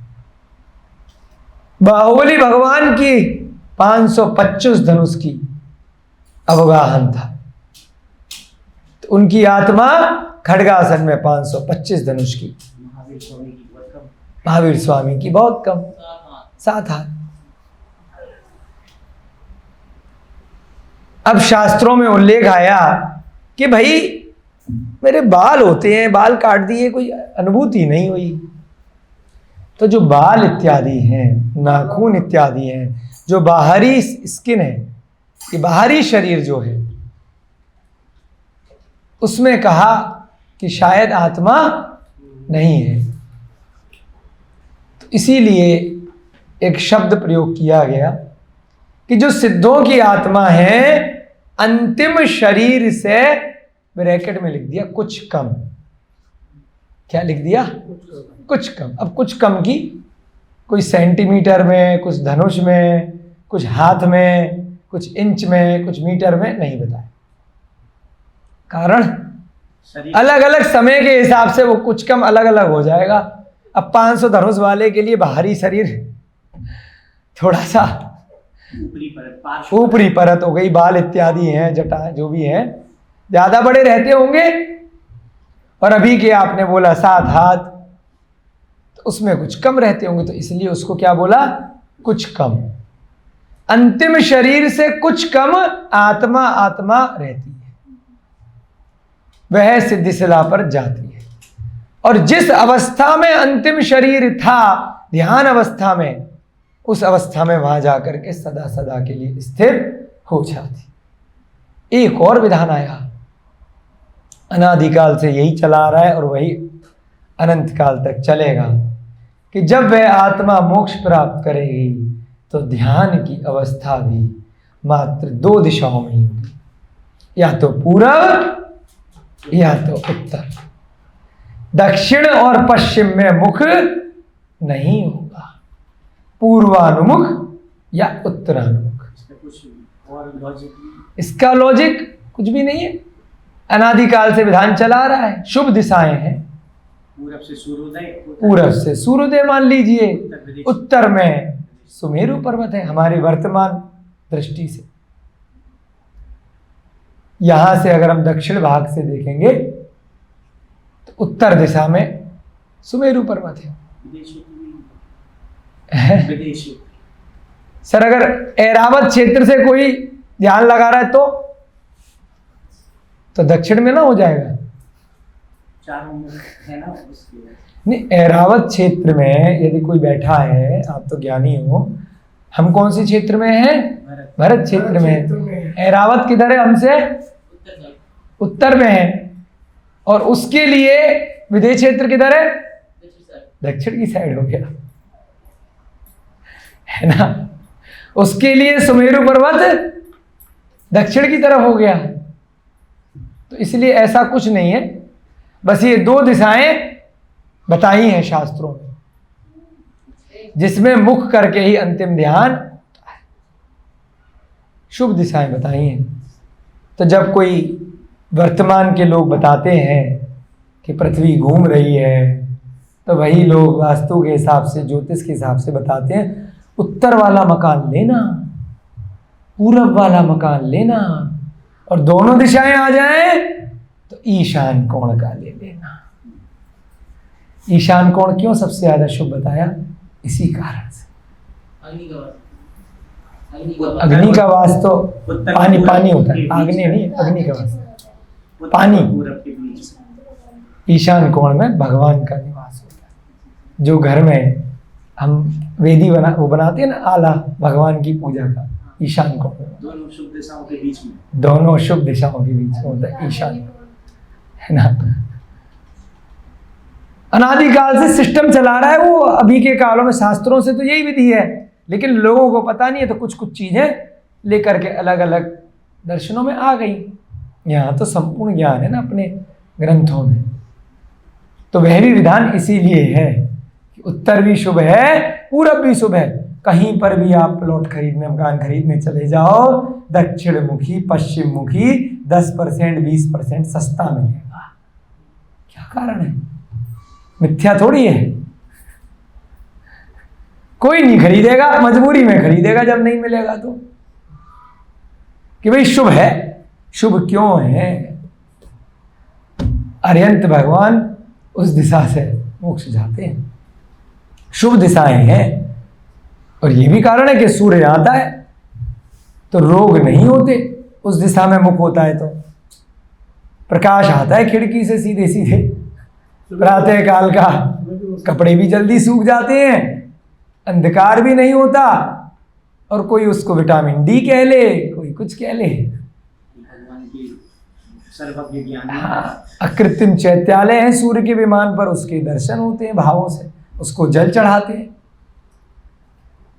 Speaker 1: बाहुबली भगवान की 525 धनुष की अवगाहन था, तो उनकी आत्मा खड्गासन में 525 धनुष की।
Speaker 2: महावीर स्वामी की बहुत कम,
Speaker 1: महावीर स्वामी की बहुत कम, 7 हाथ। अब शास्त्रों में उल्लेख आया कि भाई मेरे बाल होते हैं, बाल काट दिए, कोई अनुभूति नहीं हुई। तो जो बाल इत्यादि हैं, नाखून इत्यादि हैं, जो बाहरी स्किन है, ये बाहरी शरीर जो है, उसमें कहा कि शायद आत्मा नहीं है। तो इसीलिए एक शब्द प्रयोग किया गया कि जो सिद्धों की आत्मा है, अंतिम शरीर से, ब्रैकेट में लिख दिया कुछ कम। क्या लिख दिया? कुछ कम। अब कुछ कम की कोई सेंटीमीटर में, कुछ धनुष में, कुछ हाथ में, कुछ इंच में, कुछ मीटर में नहीं बताया। कारण अलग अलग समय के हिसाब से वो कुछ कम अलग अलग हो जाएगा। अब 500 धनुष वाले के लिए बाहरी शरीर थोड़ा सा ऊपरी परत हो गई, बाल इत्यादि हैं, जटा जो भी हैं, ज्यादा बड़े रहते होंगे। और अभी के आपने बोला 7 हाथ, तो उसमें कुछ कम रहते होंगे, तो इसलिए उसको क्या बोला? कुछ कम। अंतिम शरीर से कुछ कम आत्मा रहती है, वह सिद्धिशिला पर जाती है। और जिस अवस्था में अंतिम शरीर था, ध्यान अवस्था में, उस अवस्था में वहां जाकर के सदा सदा के लिए स्थिर हो जाती। एक और विधान आया, अनादिकाल से यही चला आ रहा है और वही अनंत काल तक चलेगा, कि जब वह आत्मा मोक्ष प्राप्त करेगी तो ध्यान की अवस्था भी मात्र 2 दिशाओं में ही होगी, या तो पूर्व या तो उत्तर। दक्षिण और पश्चिम में मुख नहीं होगा, पूर्वानुमुख या उत्तरानुमुख। इसका लॉजिक कुछ भी नहीं है, अनादिकाल से विधान चला आ रहा है। शुभ दिशाएं हैं,
Speaker 2: पूरब से सूर्योदय,
Speaker 1: पूरब से सूर्योदय मान लीजिए, उत्तर में सुमेरु पर्वत है हमारी वर्तमान दृष्टि से। यहां से अगर हम दक्षिण भाग से देखेंगे तो उत्तर दिशा में सुमेरु पर्वत है। सर अगर ऐरावत क्षेत्र से कोई ध्यान लगा रहा है तो दक्षिण में ना हो जाएगा?
Speaker 2: चारों में है ना उसके।
Speaker 1: नहीं, ऐरावत क्षेत्र में यदि कोई बैठा है, आप तो ज्ञानी हो, हम कौन से क्षेत्र में हैं? भरत क्षेत्र में। ऐरावत किधर है हमसे? उत्तर में है। और उसके लिए विदेश क्षेत्र किधर है? दक्षिण की साइड हो गया, है ना। उसके लिए सुमेरु पर्वत दक्षिण की तरफ हो गया। तो इसलिए ऐसा कुछ नहीं है, बस ये दो दिशाएं बताई हैं शास्त्रों में, जिसमें मुख करके ही अंतिम ध्यान होता है। शुभ दिशाएं बताई हैं। तो जब कोई वर्तमान के लोग बताते हैं कि पृथ्वी घूम रही है, तो वही लोग वास्तु के हिसाब से, ज्योतिष के हिसाब से बताते हैं उत्तर वाला मकान लेना, पूरब वाला मकान लेना, और दोनों दिशाएं आ जाएं तो ईशान कोण का ले लेना। ईशान कोण क्यों सबसे ज्यादा शुभ बताया? इसी कारण से। अग्नि का वास तो पानी होता है, आग्नेय नहीं, अग्नि का वास पानी। ईशान कोण में भगवान का निवास होता है। जो घर में हम वेदी बनाते हैं ना, आला भगवान की पूजा का, ईशान कोण
Speaker 2: दोनों शुभ दिशाओं के बीच में,
Speaker 1: दोनों शुभ दिशाओं के बीच में होता है ईशान, है ना। अनादिकाल से सिस्टम चला रहा है वो, अभी के कालों में शास्त्रों से तो यही विधि है, लेकिन लोगों को पता नहीं है, तो कुछ कुछ चीजें लेकर के अलग अलग दर्शनों में आ गई। यहाँ तो संपूर्ण ज्ञान है ना अपने ग्रंथों में। तो वह भी विधान इसीलिए है कि उत्तर भी शुभ है, पूरब भी शुभ है। कहीं पर भी आप प्लॉट खरीदने, मकान खरीदने चले जाओ, दक्षिण मुखी, पश्चिम मुखी 10% 20% सस्ता मिलेगा। क्या कारण है? मिथ्या थोड़ी है। कोई नहीं खरीदेगा, मजबूरी में खरीदेगा जब नहीं मिलेगा तो, कि भाई शुभ है। शुभ क्यों है? अरिहंत भगवान उस दिशा से मोक्ष जाते हैं, शुभ दिशाएं हैं। और ये भी कारण है कि सूर्य आता है तो रोग नहीं होते, उस दिशा में मुख होता है तो प्रकाश आता है खिड़की से सीधे सीधे, प्रातः काल का कपड़े भी जल्दी सूख जाते हैं, अंधकार भी नहीं होता, और कोई उसको विटामिन डी कह ले, कोई कुछ कह ले।
Speaker 2: भगवान की सर्वज्ञ ज्ञान।
Speaker 1: हाँ, अकृत्रिम चैत्यालय है सूर्य के विमान पर, उसके दर्शन होते हैं भावों से, उसको जल चढ़ाते हैं।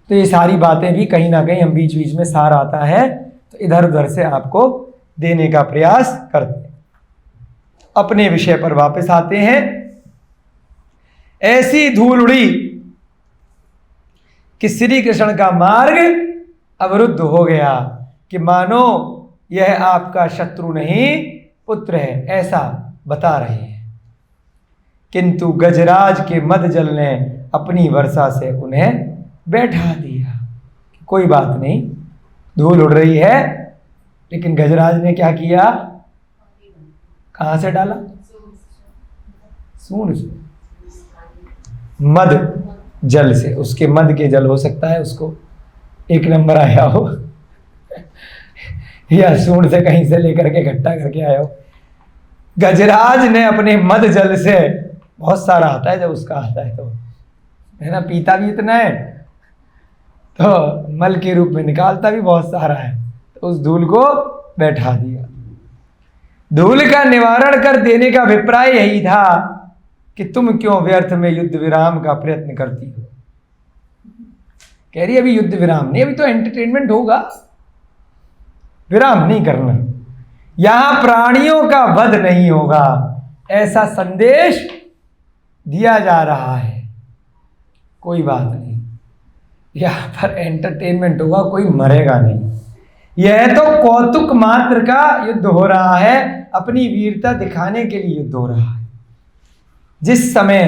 Speaker 1: तो ये सारी बातें भी कहीं ना कहीं हम बीच बीच में सार आता है तो इधर उधर से आपको देने का प्रयास करते हैं। अपने विषय पर वापस आते हैं। ऐसी धूल उड़ी कि श्री कृष्ण का मार्ग अवरुद्ध हो गया, कि मानो यह आपका शत्रु नहीं पुत्र है, ऐसा बता रहे हैं। किंतु गजराज के मद जल ने अपनी वर्षा से उन्हें बैठा दिया। कोई बात नहीं, धूल उड़ रही है, लेकिन गजराज ने क्या किया? कहां से डाला? सूंड से, मद जल से। उसके मद के जल हो सकता है उसको 1 नंबर आया हो या सूंड से कहीं से लेकर के इकट्ठा करके आया हो। गजराज ने अपने मद जल से, बहुत सारा आता है जब उसका आता है तो, है ना, पीता भी इतना है तो मल के रूप में निकालता भी बहुत सारा है, तो उस धूल को बैठा दिया। धूल का निवारण कर देने का अभिप्राय यही था कि तुम क्यों व्यर्थ में युद्ध विराम का प्रयत्न करती हो। कह रही अभी युद्ध विराम नहीं, अभी तो एंटरटेनमेंट होगा, विराम नहीं करना, यहां प्राणियों का वध नहीं होगा, ऐसा संदेश दिया जा रहा है। कोई बात नहीं, यहां पर एंटरटेनमेंट होगा, कोई मरेगा नहीं। यह तो कौतुक मात्र का युद्ध हो रहा है, अपनी वीरता दिखाने के लिए युद्ध हो रहा है। जिस समय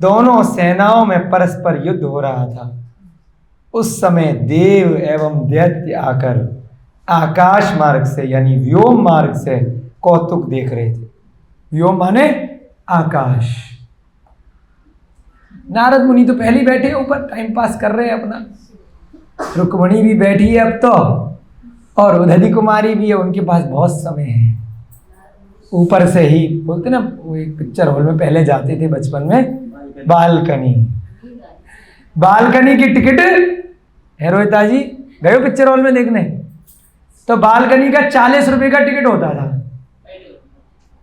Speaker 1: दोनों सेनाओं में परस्पर युद्ध हो रहा था, उस समय देव एवं दैत्य आकर आकाश मार्ग से, यानी व्योम मार्ग से कौतुक देख रहे थे। व्योम माने आकाश। नारद मुनि तो पहले ही बैठे ऊपर, टाइम पास कर रहे हैं अपना। रुक्मणी भी बैठी है अब तो, और उधरी कुमारी भी है, उनके पास बहुत समय है। ऊपर से ही बोलते ना, वो एक पिक्चर हॉल में पहले जाते थे बचपन में, बालकनी। बालकनी की टिकट है रोहिता जी, गए हो पिक्चर हॉल में देखने? तो बालकनी का 40 रुपए का टिकट होता था।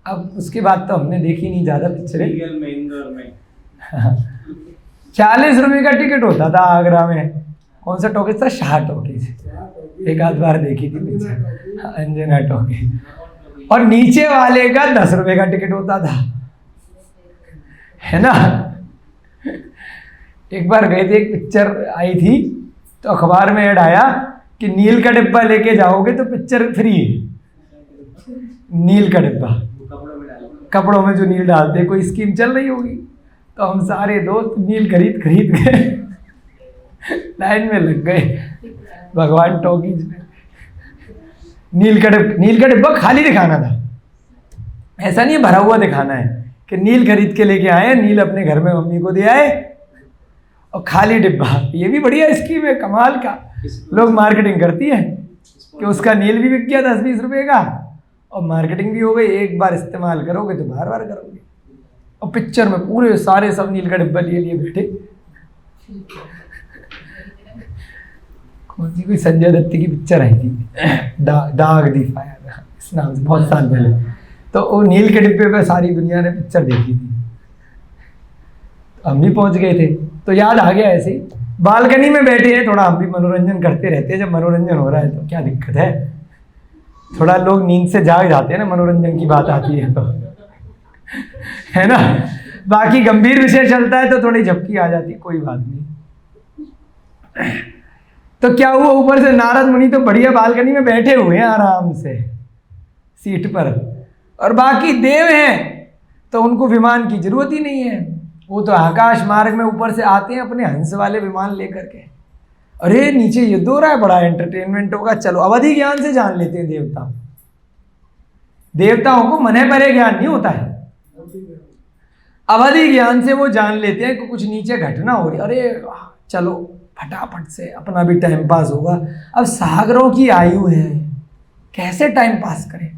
Speaker 1: अब उसके बाद तो हमने देखी नहीं ज़्यादा पिक्चरें।
Speaker 2: रीगल में, इंदौर में
Speaker 1: 40 रुपए का टिकट होता था आगरा में। कौन सा टॉकीज था? शाह टॉकीज। एक आध बार देखी थी पिक्चर, अंजना टॉकीज। और नीचे वाले का 10 रुपए का टिकट होता था, है ना। एक बार गए थे, एक पिक्चर आई थी तो अखबार में ऐड आया कि नील का डिब्बा लेके जाओगे तो पिक्चर फ्री है। नील का डिब्बा,
Speaker 2: कपड़ों में डालो।
Speaker 1: कपड़ों में जो नील डालते हैं, कोई स्कीम चल रही होगी। तो हम सारे दोस्त नील खरीद गए, लाइन में लग गए भगवान टॉकीज में। नील का डिब्बा खाली दिखाना था, ऐसा नहीं भरा हुआ दिखाना है कि नील खरीद के लेके आए, नील अपने घर में मम्मी को दे आए और खाली डिब्बा। ये भी बढ़िया स्कीम है, कमाल का। लोग मार्केटिंग करती है कि उसका नील भी बिक गया 10-20 रुपए का और मार्केटिंग भी हो गई। एक बार इस्तेमाल करोगे तो बार बार करोगे। और पिक्चर में पूरे सारे सब नील का डिब्बा लिए बैठे। कौन सी कोई संजय दत्त की पिक्चर आई थी, दाग दी फायर, इस नाम से, बहुत साल पहले। तो वो नील के डिब्बे पे सारी दुनिया ने पिक्चर देखी थी। तो हम भी पहुंच गए थे तो याद आ गया। ऐसे ही बालकनी में बैठे हैं, थोड़ा हम भी मनोरंजन करते रहते हैं। जब मनोरंजन हो रहा है तो क्या दिक्कत है, थोड़ा लोग नींद से जाग जाते हैं ना, मनोरंजन की बात आती है तो, है ना। बाकी गंभीर विषय चलता है तो थोड़ी झपकी आ जाती है, कोई बात नहीं। तो क्या हुआ, ऊपर से नारद मुनि तो बढ़िया बालकनी में बैठे हुए हैं आराम से सीट पर, और बाकी देव हैं तो उनको विमान की जरूरत ही नहीं है। वो तो आकाश मार्ग में ऊपर से आते हैं अपने हंस वाले विमान लेकर के। अरे नीचे युद्ध हो रहा है, बड़ा एंटरटेनमेंट होगा, चलो। अवधि ज्ञान से जान लेते हैं देवता। देवताओं को मने परे ज्ञान नहीं होता है, अवधि ज्ञान से वो जान लेते हैं कि कुछ नीचे घटना हो रही। अरे चलो फटाफट से अपना भी टाइम पास होगा। अब सागरों की आयु है, कैसे टाइम पास करें।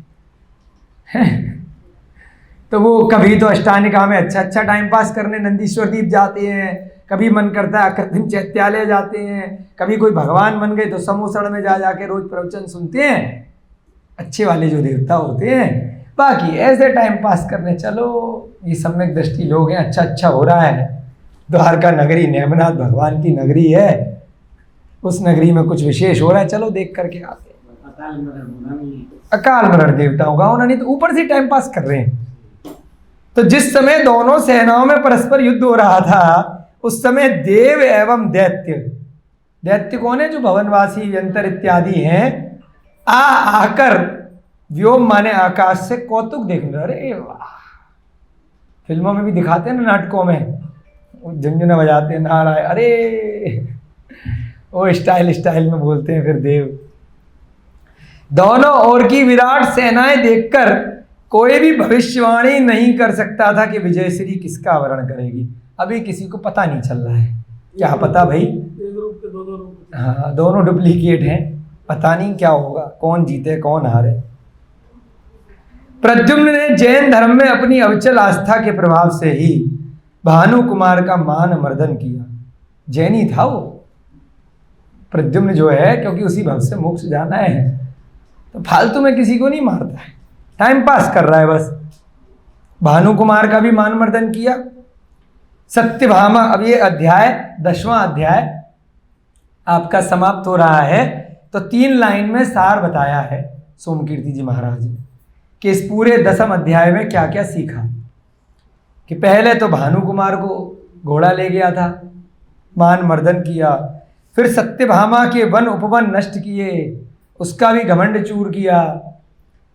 Speaker 1: तो वो कभी तो अष्टानिका में अच्छा टाइम पास करने नंदीश्वर द्वीप जाते हैं, कभी मन करता है कृत्रिम चैत्यालय जाते हैं, कभी कोई भगवान बन गए तो समूसड़ में जाके रोज प्रवचन सुनते हैं, अच्छे वाले जो देवता होते हैं। बाकी ऐसे टाइम पास करने चलो, ये सम्यक दृष्टि लोग हैं, अच्छा हो रहा है। द्वारका नगरी नेमनाथ भगवान की नगरी है, उस नगरी में कुछ विशेष हो रहा है, चलो देख करके आते हैं। अकाल मरण देवताओं का होना नहीं, तो ऊपर से टाइम पास कर रहे हैं। तो जिस समय दोनों सेनाओं में परस्पर युद्ध हो रहा था, उस समय देव एवं दैत्य कौन है? जो भवनवासी यंत्र इत्यादि हैं, आकर व्योम माने आकाश से कौतुक देखने। अरे वाह, फिल्मों में भी दिखाते हैं ना, नाटकों में झुनझुना बजाते हैं, नारायण, अरे वो स्टाइल में बोलते हैं। फिर देव दोनों ओर की विराट सेनाएं देखकर कोई भी भविष्यवाणी नहीं कर सकता था कि विजयश्री किसका वर्ण करेगी। अभी किसी को पता नहीं चल रहा है, क्या पता भाई,
Speaker 3: एक रूप के दो रूप।
Speaker 1: हाँ दोनों डुप्लीकेट हैं, पता नहीं क्या होगा, कौन जीते कौन हारे। प्रद्युम्न ने जैन धर्म में अपनी अविचल आस्था के प्रभाव से ही भानु कुमार का मान मर्दन किया। जैनी था वो प्रद्युम्न जो है, क्योंकि उसी भव से मोक्ष जाना है, तो फालतू में किसी को नहीं मारता है, टाइम पास कर रहा है बस। भानु कुमार का भी मान मर्दन किया। सत्यभामा, अब ये अध्याय 10वां अध्याय आपका समाप्त हो रहा है, तो 3 लाइन में सार बताया है सोमकीर्ति जी महाराज ने कि इस पूरे 10वें अध्याय में क्या क्या सीखा। कि पहले तो भानु कुमार को घोड़ा ले गया था, मान मर्दन किया, फिर सत्यभामा के वन उपवन नष्ट किए, उसका भी घमंड चूर किया,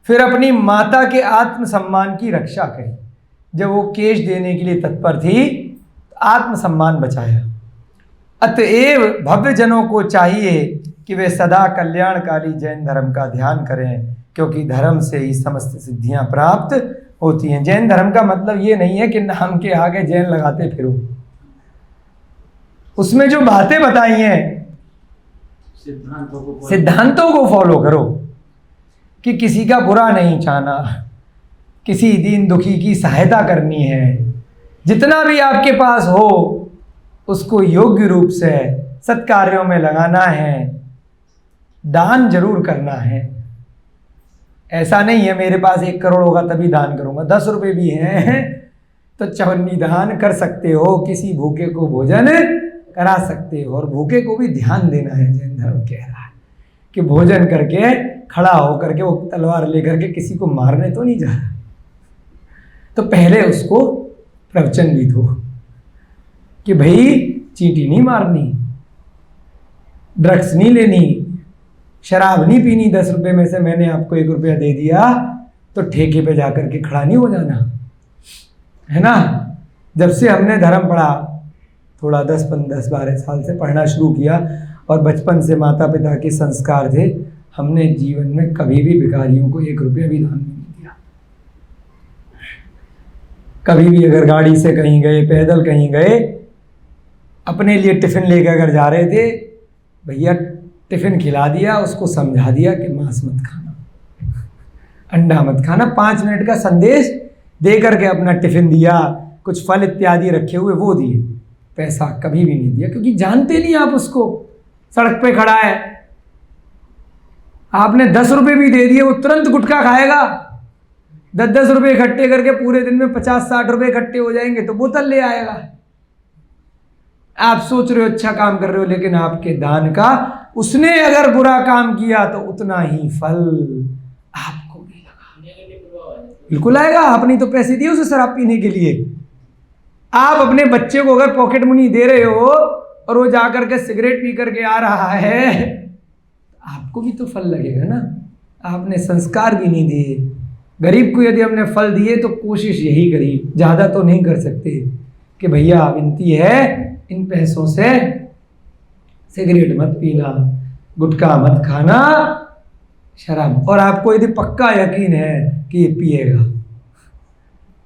Speaker 1: फिर अपनी माता के आत्मसम्मान की रक्षा करी। जब वो केश देने के लिए तत्पर थी, आत्मसम्मान बचाया। अतएव भव्य जनों को चाहिए कि वे सदा कल्याणकारी जैन धर्म का ध्यान करें, क्योंकि धर्म से ही समस्त सिद्धियां प्राप्त होती हैं। जैन धर्म का मतलब ये नहीं है कि नाम के आगे जैन लगाते फिरो। उसमें जो बातें बताई हैं सिद्धांतों को फॉलो करो, कि किसी का बुरा नहीं चाहना, किसी दीन दुखी की सहायता करनी है, जितना भी आपके पास हो उसको योग्य रूप से सत्कार्यों में लगाना है, दान जरूर करना है, ऐसा नहीं है मेरे पास 1 करोड़ होगा तभी दान करूंगा, 10 रुपए भी हैं तो चवन्नी दान कर सकते हो, किसी भूखे को भोजन करा सकते हो। और भूखे को भी ध्यान देना है, जैन धर्म कह रहा है कि भोजन करके खड़ा होकर के वो तलवार लेकर के किसी को मारने तो नहीं जा रहा, तो पहले उसको प्रवचन भी दो कि भाई चींटी नहीं मारनी, ड्रग्स नहीं लेनी, शराब नहीं पीनी, 10 रुपए में से मैंने आपको 1 रुपया दे दिया तो ठेके पे जाकर के खड़ा नहीं हो जाना, है ना। जब से हमने धर्म पढ़ा, थोड़ा 10-12 साल से पढ़ना शुरू किया, और बचपन से माता पिता के संस्कार थे, हमने जीवन में कभी भी भिखारियों को 1 रुपया भी दान नहीं दिया। कभी भी अगर गाड़ी से कहीं गए, पैदल कहीं गए, अपने लिए टिफिन लेकर अगर जा रहे थे, भैया टिफिन खिला दिया, उसको समझा दिया कि मांस मत खाना, अंडा मत खाना, 5 मिनट का संदेश दे करके अपना टिफिन दिया, कुछ फल इत्यादि रखे हुए वो दिए, पैसा कभी भी नहीं दिया, क्योंकि जानते नहीं आप उसको, सड़क पे खड़ा है, आपने 10 रुपए भी दे दिए, वो तुरंत गुटखा खाएगा। 10-10 रुपए इकट्ठे करके पूरे दिन में 50-60 रुपए इकट्ठे हो जाएंगे तो बोतल ले आएगा। आप सोच रहे हो अच्छा काम कर रहे हो, लेकिन आपके दान का, उसने अगर बुरा काम किया तो उतना ही फल आपको भी लगा, बिल्कुल आएगा। आपने तो पैसे दिए उसे शराब पीने के लिए, आप अपने बच्चे को अगर पॉकेट मनी दे रहे हो और वो जाकर के सिगरेट पी करके आ रहा है, आपको भी तो फल लगेगा ना। आपने संस्कार भी नहीं दिए। गरीब को यदि हमने फल दिए तो कोशिश यही करी, ज़्यादा तो नहीं कर सकते, कि भैया विनती है इन पैसों से सिगरेट मत पीना, गुटखा मत खाना, शराब, और आपको यदि पक्का यकीन है कि ये पिएगा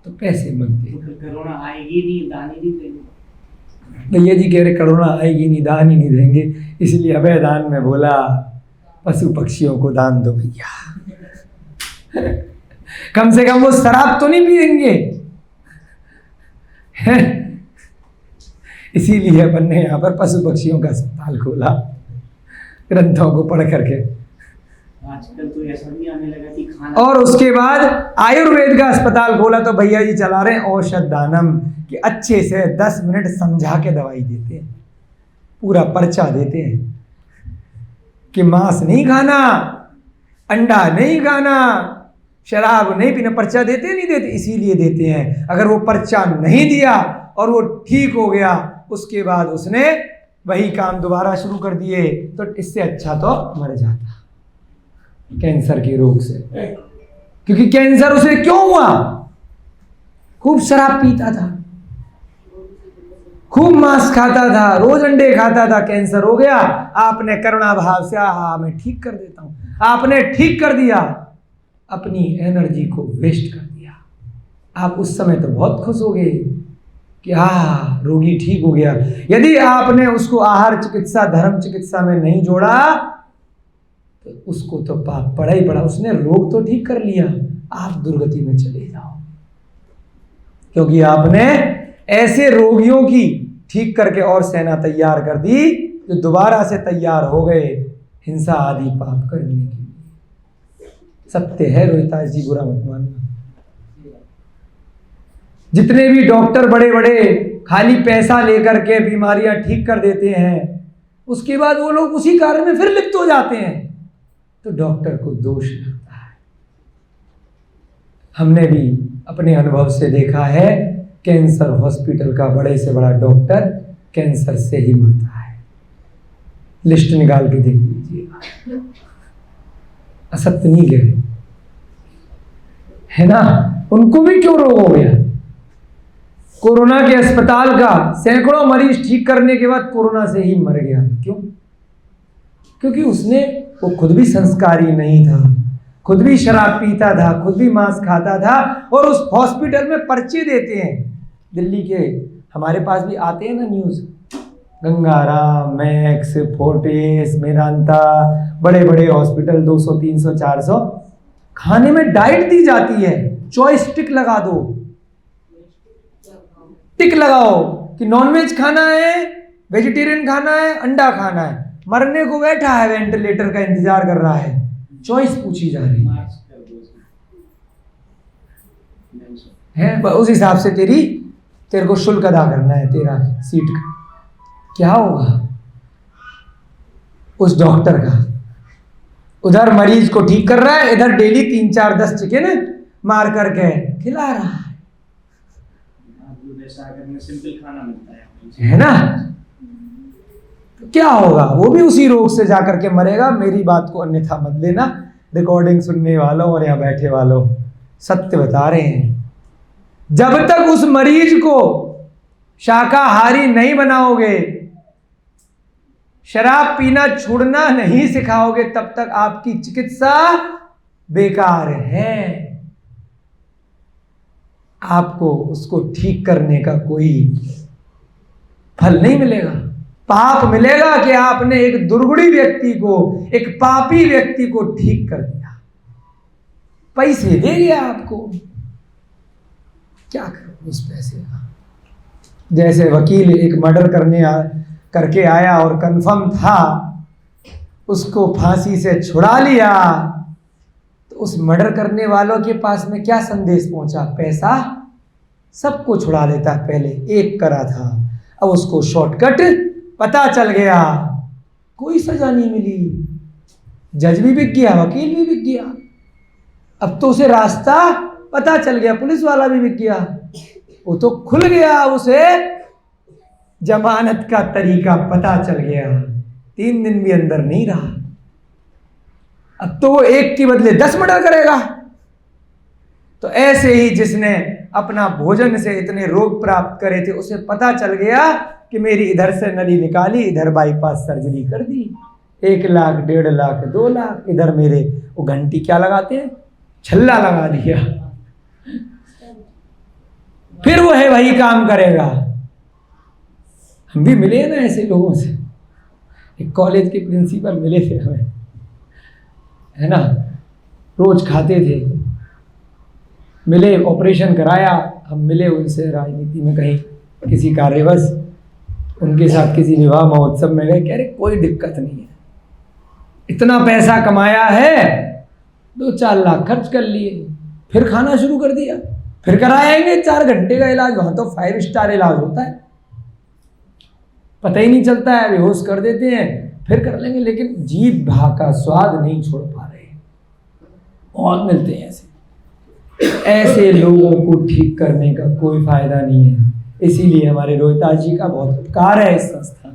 Speaker 1: तो पैसे मत दे।
Speaker 2: कोरोना आएगी नहीं, दान ही नहीं देंगे।
Speaker 1: भैया जी कह रहे कोरोना आएगी नहीं, दान ही नहीं देंगे, इसलिए अभय दान में बोला पशु पक्षियों को दान दो भैया। कम से कम वो शराब तो नहीं पिएंगे। इसीलिए अपन ने यहाँ पर पशु पक्षियों का अस्पताल खोला, ग्रंथों को पढ़ करके।
Speaker 2: आजकल तो ऐसा भी आने लगा कि खाना,
Speaker 1: और उसके बाद आयुर्वेद का अस्पताल खोला तो भैया जी चला रहे हैं औषध दानम, कि अच्छे से 10 मिनट समझा के दवाई देते हैं, पूरा पर्चा देते हैं कि मांस नहीं खाना, अंडा नहीं खाना, शराब नहीं पीना। पर्चा देते नहीं देते, इसीलिए देते हैं। अगर वो पर्चा नहीं दिया और वो ठीक हो गया, उसके बाद उसने वही काम दोबारा शुरू कर दिए, तो इससे अच्छा तो मर जाता कैंसर के रोग से। क्योंकि कैंसर उसे क्यों हुआ? खूब शराब पीता था, खूब मांस खाता था, रोज अंडे खाता था, कैंसर हो गया। आपने करुणा भाव से मैं ठीक कर देता हूं, आपने ठीक कर दिया, अपनी एनर्जी को वेस्ट कर दिया। आप उस समय तो बहुत खुश हो गए कि रोगी ठीक हो गया। यदि आपने उसको आहार चिकित्सा, धर्म चिकित्सा में नहीं जोड़ा तो उसको तो पाप पड़ा ही पड़ा। उसने रोग तो ठीक कर लिया, आप दुर्गति में चले जाओ, क्योंकि आपने ऐसे रोगियों की ठीक करके और सेना तैयार कर दी जो दोबारा से तैयार हो गए हिंसा आदि पाप करने के लिए। सत्य है रोहितास जी, बुरा मत मानना। जितने भी डॉक्टर बड़े बड़े खाली पैसा लेकर के बीमारियां ठीक कर देते हैं, उसके बाद वो लोग उसी कार्य में फिर लिप्त हो जाते हैं, तो डॉक्टर को दोष लगता है। हमने भी अपने अनुभव से देखा है, कैंसर हॉस्पिटल का बड़े से बड़ा डॉक्टर कैंसर से ही मरता है। लिस्ट निकाल के देख लीजिएगा, असत्य नहीं कह रहे, है ना। उनको भी क्यों रोग हो गया? कोरोना के अस्पताल का सैकड़ों मरीज ठीक करने के बाद कोरोना से ही मर गया। क्यों? क्योंकि उसने, वो खुद भी संस्कारी नहीं था, खुद भी शराब पीता था, खुद भी मांस खाता था, और उस हॉस्पिटल में पर्चे देते हैं। दिल्ली के हमारे पास भी आते हैं ना news, Gangaram, max, Fortis, Medanta, बड़े बड़े हॉस्पिटल 200, 300, 400, खाने में डाइट दी जाती है, चॉइस टिक लगा दो, टिक लगाओ कि नॉनवेज खाना है, वेजिटेरियन खाना है, अंडा खाना है। मरने को बैठा है, वेंटिलेटर का इंतजार कर रहा है, चॉइस पूछी जा रही है।
Speaker 2: नहीं सर।
Speaker 1: है, उस हिसाब से तेरे को शुल्क अदा करना है तेरा सीट का। क्या होगा उस डॉक्टर का? उधर मरीज को ठीक कर रहा है, इधर डेली 3-4-10 चिकन मार करके खिला रहा है
Speaker 2: सिंपल खाना मिलता है
Speaker 1: ना? तो क्या होगा? वो भी उसी रोग से जाकर के मरेगा। मेरी बात को अन्यथा मत लेना, रिकॉर्डिंग सुनने वालों और यहाँ बैठे वालों, सत्य बता रहे हैं। जब तक उस मरीज को शाकाहारी नहीं बनाओगे, शराब पीना छोड़ना नहीं सिखाओगे, तब तक आपकी चिकित्सा बेकार है। आपको उसको ठीक करने का कोई फल नहीं मिलेगा। पाप मिलेगा कि आपने एक दुर्गुणी व्यक्ति को, एक पापी व्यक्ति को ठीक कर दिया। पैसे दे दिया आपको, क्या करो उस पैसे का? जैसे वकील एक मर्डर करके आया और कंफर्म था, उसको फांसी से छुड़ा लिया, तो उस मर्डर करने वालों के पास में क्या संदेश पहुंचा? पैसा सबको छुड़ा लेता है, पहले एक करा था, अब उसको शॉर्टकट पता चल गया, कोई सजा नहीं मिली, जज भी बिक गया, वकील भी बिक गया, अब तो उसे रास्ता पता चल गया, पुलिस वाला भी बिक गया, वो तो खुल गया, उसे जमानत का तरीका पता चल गया, 3 दिन भी अंदर नहीं रहा। अब तो वो एक के बदले 10 मर्डर करेगा। तो ऐसे ही जिसने अपना भोजन से इतने रोग प्राप्त करे थे, उसे पता चल गया कि मेरी इधर से नली निकाली, इधर बाईपास सर्जरी कर दी, 1 लाख, 1.5 लाख, 2 लाख, इधर मेरे वो घंटी क्या लगाते हैं, छल्ला लगा दिया, फिर वो है वही काम करेगा। हम भी मिले ना ऐसे लोगों से, एक कॉलेज के प्रिंसिपल मिले थे हमें, है ना, रोज खाते थे, मिले, ऑपरेशन कराया, हम मिले उनसे राजनीति में कहीं किसी कार्यवश, उनके साथ किसी विवाह महोत्सव में गए, कह रहे कोई दिक्कत नहीं है, इतना पैसा कमाया है, 2-4 लाख खर्च कर लिए, फिर खाना शुरू कर दिया, फिर कराएंगे 4 घंटे का इलाज, वहां तो 5 स्टार इलाज होता है, पता ही नहीं चलता है, बेहोश कर देते हैं, फिर कर लेंगे, लेकिन जीभ भा का स्वाद नहीं छोड़ पा रहे। बहुत मिलते हैं ऐसे लोगों को ठीक करने का कोई फायदा नहीं है। इसीलिए हमारे रोहितास जी का बहुत उपकार है इस संस्था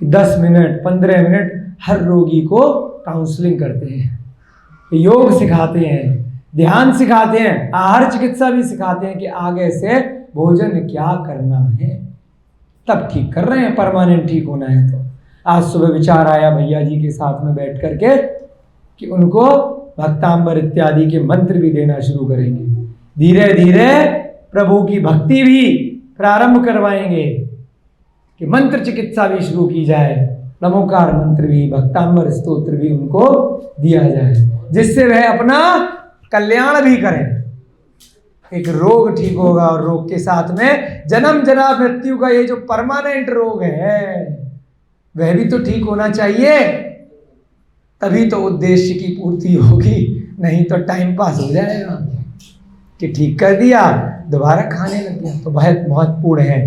Speaker 1: कि 10 मिनट 15 मिनट हर रोगी को काउंसलिंग करते हैं, योग सिखाते हैं, ध्यान सिखाते हैं, आहार चिकित्सा भी सिखाते हैं कि आगे से भोजन क्या करना है, तब ठीक कर रहे हैं। परमानेंट ठीक होना है तो आज सुबह विचार आया भैया जी के साथ में बैठ करके कि उनको भक्तांबर इत्यादि के मंत्र भी देना शुरू करेंगे, धीरे धीरे प्रभु की भक्ति भी प्रारंभ करवाएंगे कि मंत्र चिकित्सा भी शुरू की जाए, नमोकार मंत्र भी, भक्तांबर स्तोत्र भी उनको दिया जाए, जिससे वह अपना कल्याण भी करें। एक रोग ठीक होगा और रोग के साथ में जन्म जरा मृत्यु का ये जो परमानेंट रोग है वह भी तो ठीक होना चाहिए, तभी तो उद्देश्य की पूर्ति होगी, नहीं तो टाइम पास हो जाएगा कि ठीक कर दिया दोबारा खाने लग गया। तो बहुत महत्वपूर्ण है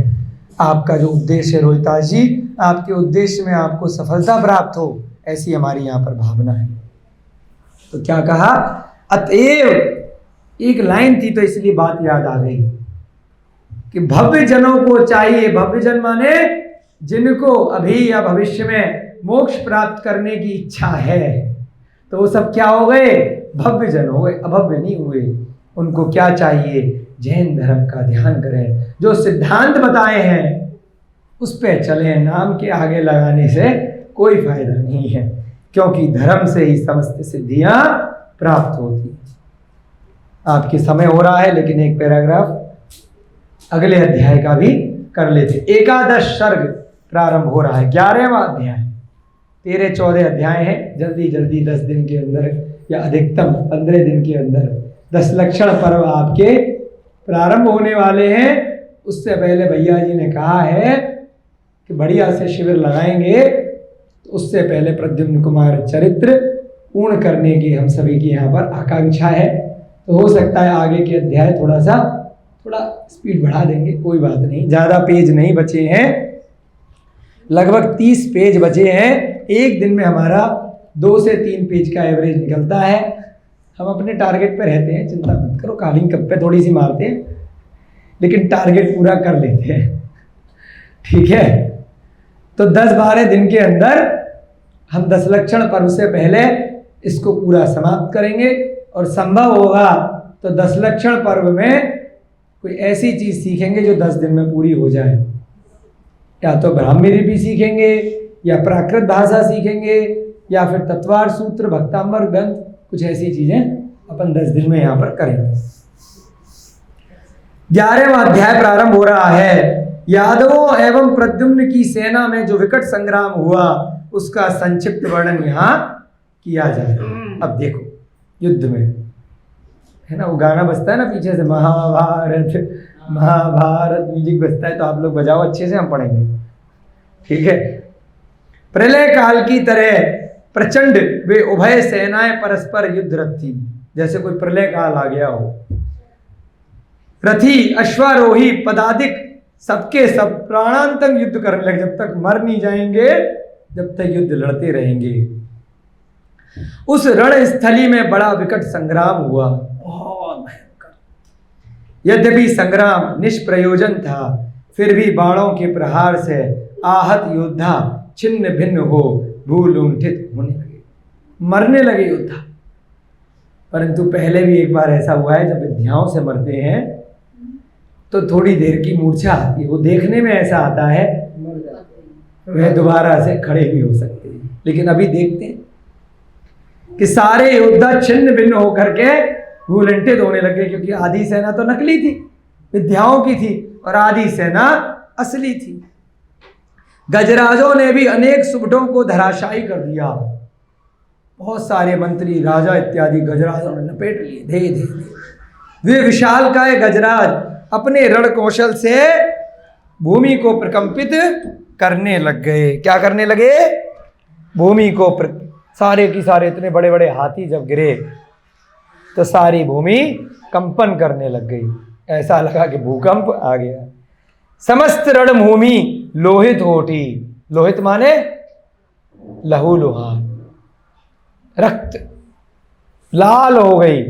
Speaker 1: आपका जो उद्देश्य है रोहितास जी, आपके उद्देश्य में आपको सफलता प्राप्त हो, ऐसी हमारी यहाँ पर भावना है। तो क्या कहा, अतएव एक लाइन थी तो इसलिए बात याद आ गई कि भव्य जनों को चाहिए, भव्य जन माने जिनको अभी या भविष्य में मोक्ष प्राप्त करने की इच्छा है, तो वो सब क्या हो गए, भव्य जन हो गए, अभव्य नहीं हुए। उनको क्या चाहिए, जैन धर्म का ध्यान करें, जो सिद्धांत बताए हैं उस पे चलें, नाम के आगे लगाने से कोई फायदा नहीं है, क्योंकि धर्म से ही समस्त सिद्धियां प्राप्त होती हैं। आपके समय हो रहा है, लेकिन एक पैराग्राफ अगले अध्याय का भी कर लेते। 11 सर्ग प्रारंभ हो रहा है, 11वां अध्याय, 13-14 अध्याय है, जल्दी जल्दी 10 दिन के अंदर या अधिकतम 15 दिन के अंदर 10 लक्षण पर्व आपके प्रारंभ होने वाले हैं। उससे पहले भैया जी ने कहा है कि बढ़िया से शिविर लगाएंगे, तो उससे पहले प्रद्युम्न कुमार चरित्र पूर्ण करने की हम सभी की यहाँ पर आकांक्षा है। तो हो सकता है आगे के अध्याय थोड़ा स्पीड बढ़ा देंगे, कोई बात नहीं। ज़्यादा पेज नहीं बचे हैं, लगभग 30 पेज बचे हैं। एक दिन में हमारा 2 से 3 पेज का एवरेज निकलता है। हम अपने टारगेट पे रहते हैं, चिंता मत करो। कालिंग कप पे थोड़ी सी मारते हैं लेकिन टारगेट पूरा कर लेते हैं, ठीक है। तो 10-12 दिन के अंदर हम 10 लक्षण पर्व से पहले इसको पूरा समाप्त करेंगे, और संभव होगा तो 10 लक्षण पर्व में कोई ऐसी चीज सीखेंगे जो 10 दिन में पूरी हो जाए। या तो ब्राह्मी लिपि सीखेंगे, या प्राकृत भाषा सीखेंगे, या फिर तत्वार सूत्र, भक्तांबर ग्रंथ, कुछ ऐसी चीजें अपन 10 दिन में यहाँ पर करेंगे। 11वां अध्याय प्रारंभ हो रहा है। यादवों एवं प्रद्युम्न की सेना में जो विकट संग्राम हुआ उसका संक्षिप्त वर्णन यहाँ किया जाए। अब देखो, युद्ध में है ना, वो गाना बजता है ना पीछे से, महाभारत महाभारत म्यूजिक बजता है, तो आप लोग बजाओ अच्छे से, हम पढ़ेंगे, ठीक है। प्रलय काल की तरह प्रचंड वे उभय सेनाएं परस्पर युद्धरत थी। जैसे कोई प्रलय काल आ गया हो। रथी, अश्वारोही, पदाधिक सबके सब प्राणांतक युद्ध करने लगे। जब तक मर नहीं जाएंगे, जब तक युद्ध लड़ते रहेंगे। उस रणस्थली में बड़ा विकट संग्राम हुआ, बहुत भयंकर। यद्यपि संग्राम निष्प्रयोजन था, फिर भी बाणों के प्रहार से आहत योद्धा छिन्न भिन्न हो भूलुंठित होने लगे, मरने लगे योद्धा। परंतु पहले भी एक बार ऐसा हुआ है, जब विद्याओं से मरते हैं तो थोड़ी देर की मूर्छा आती है। वो देखने में ऐसा आता है, वह दोबारा से खड़े भी हो सकते हैं। लेकिन अभी देखते हैं कि सारे योद्धा छिन्न भिन्न होकर के भूलुंठित होने लगे, क्योंकि आधी सेना तो नकली थी, विद्याओं की थी, और आधी सेना असली थी। गजराजों ने भी अनेक सुबटों को धराशायी कर दिया। बहुत सारे मंत्री, राजा इत्यादि गजराजों ने लपेट लिए, धे धे धे। वे विशालकाय गजराज अपने रण कौशल से भूमि को प्रकंपित करने लग गए। क्या करने लगे? भूमि को सारे की सारे इतने बड़े बड़े हाथी जब गिरे तो सारी भूमि कंपन करने लग गई। ऐसा लगा कि भूकंप आ गया। समस्त रणभूमि लोहित हो उठी। लोहित माने लहू लुहान, रक्त लाल हो गई।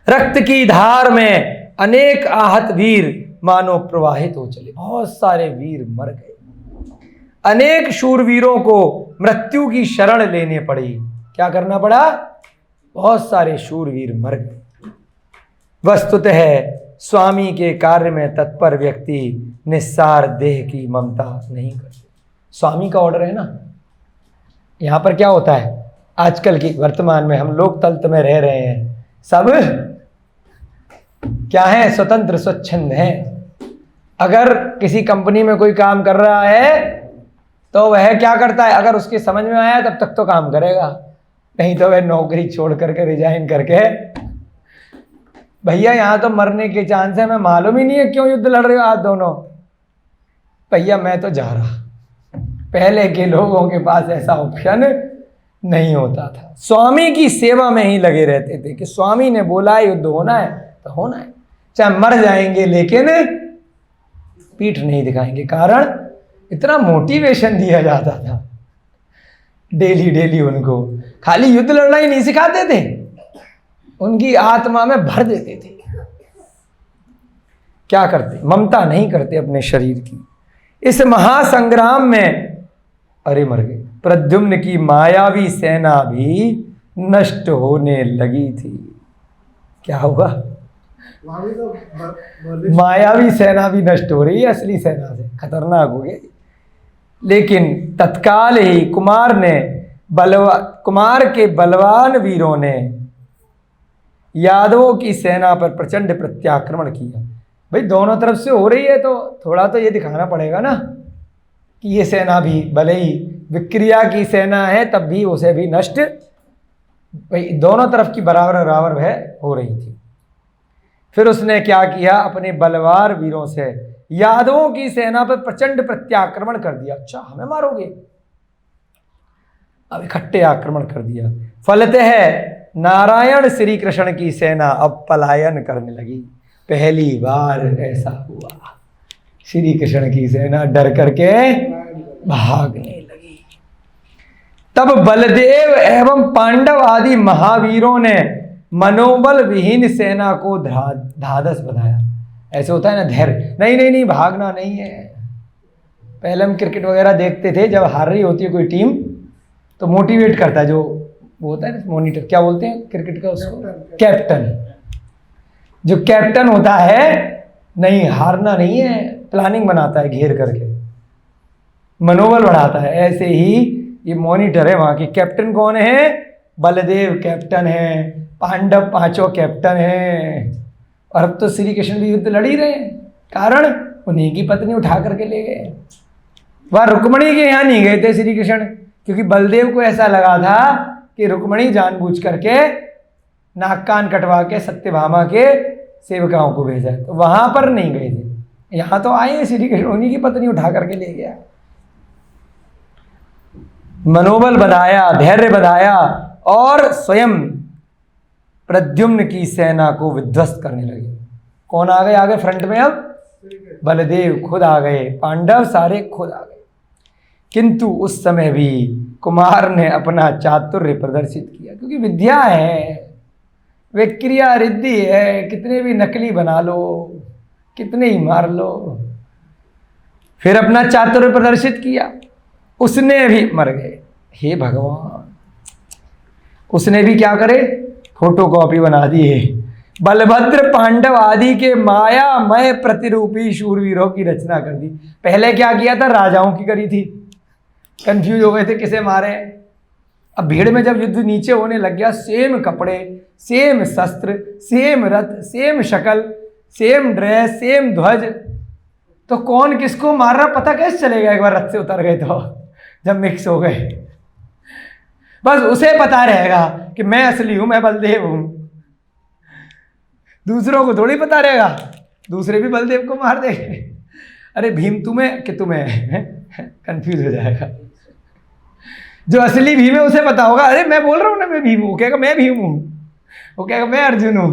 Speaker 1: रक्त की धार में अनेक आहत वीर मानो प्रवाहित हो चले। बहुत सारे वीर मर गए। अनेक शूरवीरों को मृत्यु की शरण लेने पड़ी। क्या करना पड़ा? बहुत सारे शूरवीर मर गए। वस्तुतः स्वामी के कार्य में तत्पर व्यक्ति निस्सार देह की ममता नहीं करते। स्वामी का ऑर्डर है ना। यहां पर क्या होता है, आजकल की वर्तमान में हम लोग तंत्र में रह रहे हैं, सब क्या है, स्वतंत्र स्वच्छंद है। अगर किसी कंपनी में कोई काम कर रहा है तो वह क्या करता है, अगर उसके समझ में आया तब तक तो काम करेगा, नहीं तो वह नौकरी छोड़ करके रिजाइन करके, भैया यहाँ तो मरने के चांस है, मैं मालूम ही नहीं है क्यों युद्ध लड़ रहे हो आप दोनों, भैया मैं तो जा रहा। पहले के लोगों के पास ऐसा ऑप्शन नहीं होता था। स्वामी की सेवा में ही लगे रहते थे कि स्वामी ने बोला है युद्ध होना है तो होना है, चाहे मर जाएंगे लेकिन पीठ नहीं दिखाएंगे। कारण इतना मोटिवेशन दिया जाता था डेली डेली। उनको खाली युद्ध लड़ना ही नहीं सिखाते थे, उनकी आत्मा में भर देते थे। क्या करते? ममता नहीं करते अपने शरीर की। इस महासंग्राम में अरे मर गए। प्रद्युम्न की मायावी सेना भी नष्ट होने लगी थी। क्या हुआ? मायावी सेना भी नष्ट हो रही है, असली सेना से खतरनाक हो गई। लेकिन तत्काल ही कुमार के बलवान वीरों ने यादवों की सेना पर प्रचंड प्रत्याक्रमण किया। भाई दोनों तरफ से हो रही है तो थोड़ा तो ये दिखाना पड़ेगा ना कि ये सेना भी भले ही विक्रिया की सेना है तब भी उसे भी नष्ट, भाई दोनों तरफ की बराबर बराबर वह हो रही थी। फिर उसने क्या किया, अपने बलवार वीरों से यादवों की सेना पर प्रचंड प्रत्याक्रमण कर दिया। अच्छा हमें मारोगे? अब इकट्ठे आक्रमण कर दिया। फलतः नारायण श्री कृष्ण की सेना अब पलायन करने लगी। पहली बार ऐसा हुआ, श्री कृष्ण की सेना डर करके भागने लगी। तब बलदेव एवं पांडव आदि महावीरों ने मनोबल विहीन सेना को धादस बनाया। ऐसे होता है ना, धैर्य, नहीं नहीं नहीं भागना नहीं है। पहले हम क्रिकेट वगैरह देखते थे, जब हार रही होती है कोई टीम तो मोटिवेट करता है, जो वो होता है मॉनिटर, क्या बोलते हैं क्रिकेट का उसको, कैप्टन। जो कैप्टन होता है, नहीं हारना नहीं है, प्लानिंग बनाता है घेर करके, मनोबल बढ़ाता है। ऐसे ही ये मॉनिटर है वहां की। कैप्टन कौन है? बलदेव कैप्टन है, पांडव पांचों कैप्टन हैं। और अब तो श्री कृष्ण भी युद्ध लड़ ही रहे हैं, कारण उन्हीं की पत्नी उठा करके ले गए। वह रुक्मणी के यहाँ नहीं गए थे श्री कृष्ण, क्योंकि बलदेव को ऐसा लगा था कि रुक्मणी जानबूझ करके नाक कान कटवा के सत्यभामा के सेवकाओं को भेजा है, तो वहां पर नहीं गए थे। यहाँ तो आए श्री कृष्ण, उन्हीं की पत्नी उठा करके ले गया। मनोबल बढ़ाया, धैर्य बढ़ाया और स्वयं प्रद्युम्न की सेना को विध्वस्त करने लगे। कौन आ गए आगे फ्रंट में? अब बलदेव खुद आ गए, पांडव सारे खुद आ गए। किंतु उस समय भी कुमार ने अपना चातुर्य प्रदर्शित किया, क्योंकि विद्या है, वे क्रिया रिद्धि है, कितने भी नकली बना लो, कितने ही मार लो। फिर अपना चातुर्य प्रदर्शित किया, उसने भी मर गए। हे भगवान, उसने भी क्या करे? फोटोकॉपी बना दिए। बलभद्र पांडव आदि के मायामय प्रतिरूपी शूरवीरों की रचना कर दी। पहले क्या किया था? राजाओं की करी थी, कंफ्यूज हो गए थे किसे मारे। अब भीड़ में जब युद्ध नीचे होने लग गया, सेम कपड़े, सेम शस्त्र, सेम रथ, सेम शक्ल, सेम ड्रेस, सेम ध्वज, तो कौन किसको मार रहा पता कैसे चलेगा? एक बार रथ से उतर गए तो, जब मिक्स हो गए, बस उसे पता रहेगा कि मैं असली हूं, मैं बलदेव हूं। दूसरों को थोड़ी पता रहेगा, दूसरे भी बलदेव को मार देंगे। अरे भीम तुम्हें कि तुम्हें, कंफ्यूज हो जाएगा। जो असली भीम है उसे पता होगा, अरे मैं बोल रहा हूं ना मैं भीम हूं, कहेगा मैं भीम हूं, वो कहेगा मैं अर्जुन हूं।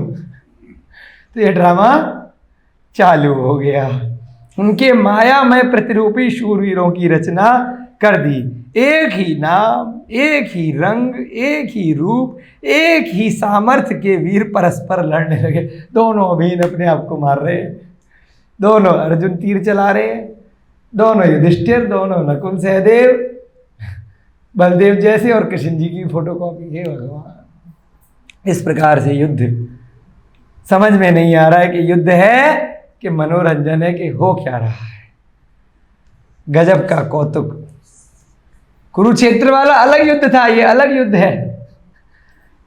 Speaker 1: तो ये ड्रामा चालू हो गया। उनके मायामय प्रतिरूपी शूरवीरों की रचना कर दी। एक ही नाम, एक ही रंग, एक ही रूप, एक ही सामर्थ्य के वीर परस्पर लड़ने लगे। दोनों अभिन्न अपने आप को मार रहे हैं, दोनों अर्जुन तीर चला रहे हैं, दोनों युधिष्ठिर, दोनों नकुल सहदेव, बलदेव जैसे, और कृष्ण जी की फोटोकॉपी है। भगवान, इस प्रकार से युद्ध समझ में नहीं आ रहा है कि युद्ध है कि मनोरंजन है कि हो क्या रहा है। गजब का कौतुक। कुरुक्षेत्र वाला अलग युद्ध था, ये अलग युद्ध है।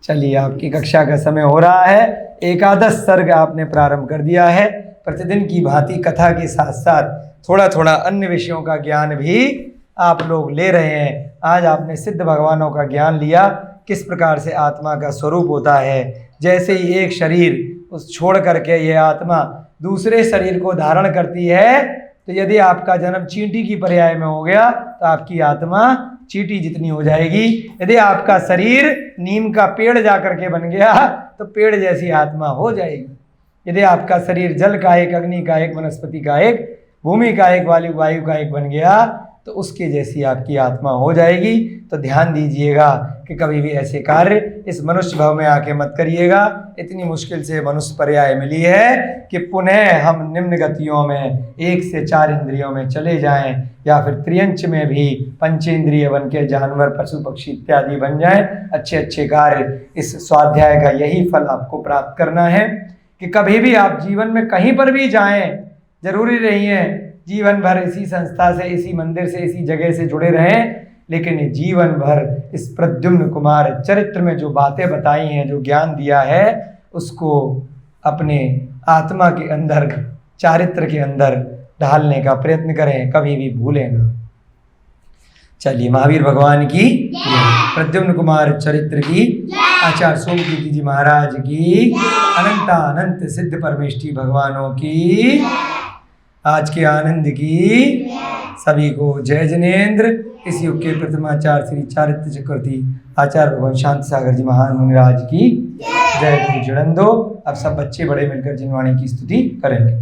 Speaker 1: चलिए, आपकी कक्षा का समय हो रहा है। एकादश सर्ग आपने प्रारंभ कर दिया है। प्रतिदिन की भांति कथा के साथ साथ थोड़ा थोड़ा अन्य विषयों का ज्ञान भी आप लोग ले रहे हैं। आज आपने सिद्ध भगवानों का ज्ञान लिया, किस प्रकार से आत्मा का स्वरूप होता है। जैसे ही एक शरीर उस छोड़ करके ये आत्मा दूसरे शरीर को धारण करती है, तो यदि आपका जन्म चींटी की पर्याय में हो गया तो आपकी आत्मा चींटी जितनी हो जाएगी। यदि आपका शरीर नीम का पेड़ जा करके बन गया तो पेड़ जैसी आत्मा हो जाएगी। यदि आपका शरीर जल का एक, अग्नि का एक, वनस्पति का एक, भूमि का एक, वायु का एक बन गया तो उसके जैसी आपकी आत्मा हो जाएगी। तो ध्यान दीजिएगा कि कभी भी ऐसे कार्य इस मनुष्य भाव में आके मत करिएगा। इतनी मुश्किल से मनुष्य पर्याय मिली है कि पुनः हम निम्न गतियों में 1 से 4 इंद्रियों में चले जाएं, या फिर त्रियंच में भी पंचेंद्रिय बन के जानवर, पशु, पक्षी इत्यादि बन जाएं। अच्छे अच्छे कार्य, इस स्वाध्याय का यही फल आपको प्राप्त करना है कि कभी भी आप जीवन में कहीं पर भी जाएं, जरूरी नहीं है जीवन भर इसी संस्था से, इसी मंदिर से, इसी जगह से जुड़े रहें, लेकिन जीवन भर इस प्रद्युम्न कुमार चरित्र में जो बातें बताई हैं, जो ज्ञान दिया है, उसको अपने आत्मा के अंदर, चारित्र के अंदर ढालने का प्रयत्न करें, कभी भी भूलें ना। चलिए, महावीर भगवान की, प्रद्युम्न कुमार चरित्र की, आचार्य सोमकीर्ति जी महाराज की, अनंत सिद्ध परमेष्ठी भगवानों की, आज के आनंद की, सभी को जय जिनेन्द्र। इस युग के प्रथम आचार्य श्री चारित्र चक्रवर्ती आचार्य भगवान शांत सागर जी महान मुनिराज की जय। जड़न दो। अब सब बच्चे बड़े मिलकर जिनवाणी की स्तुति करेंगे।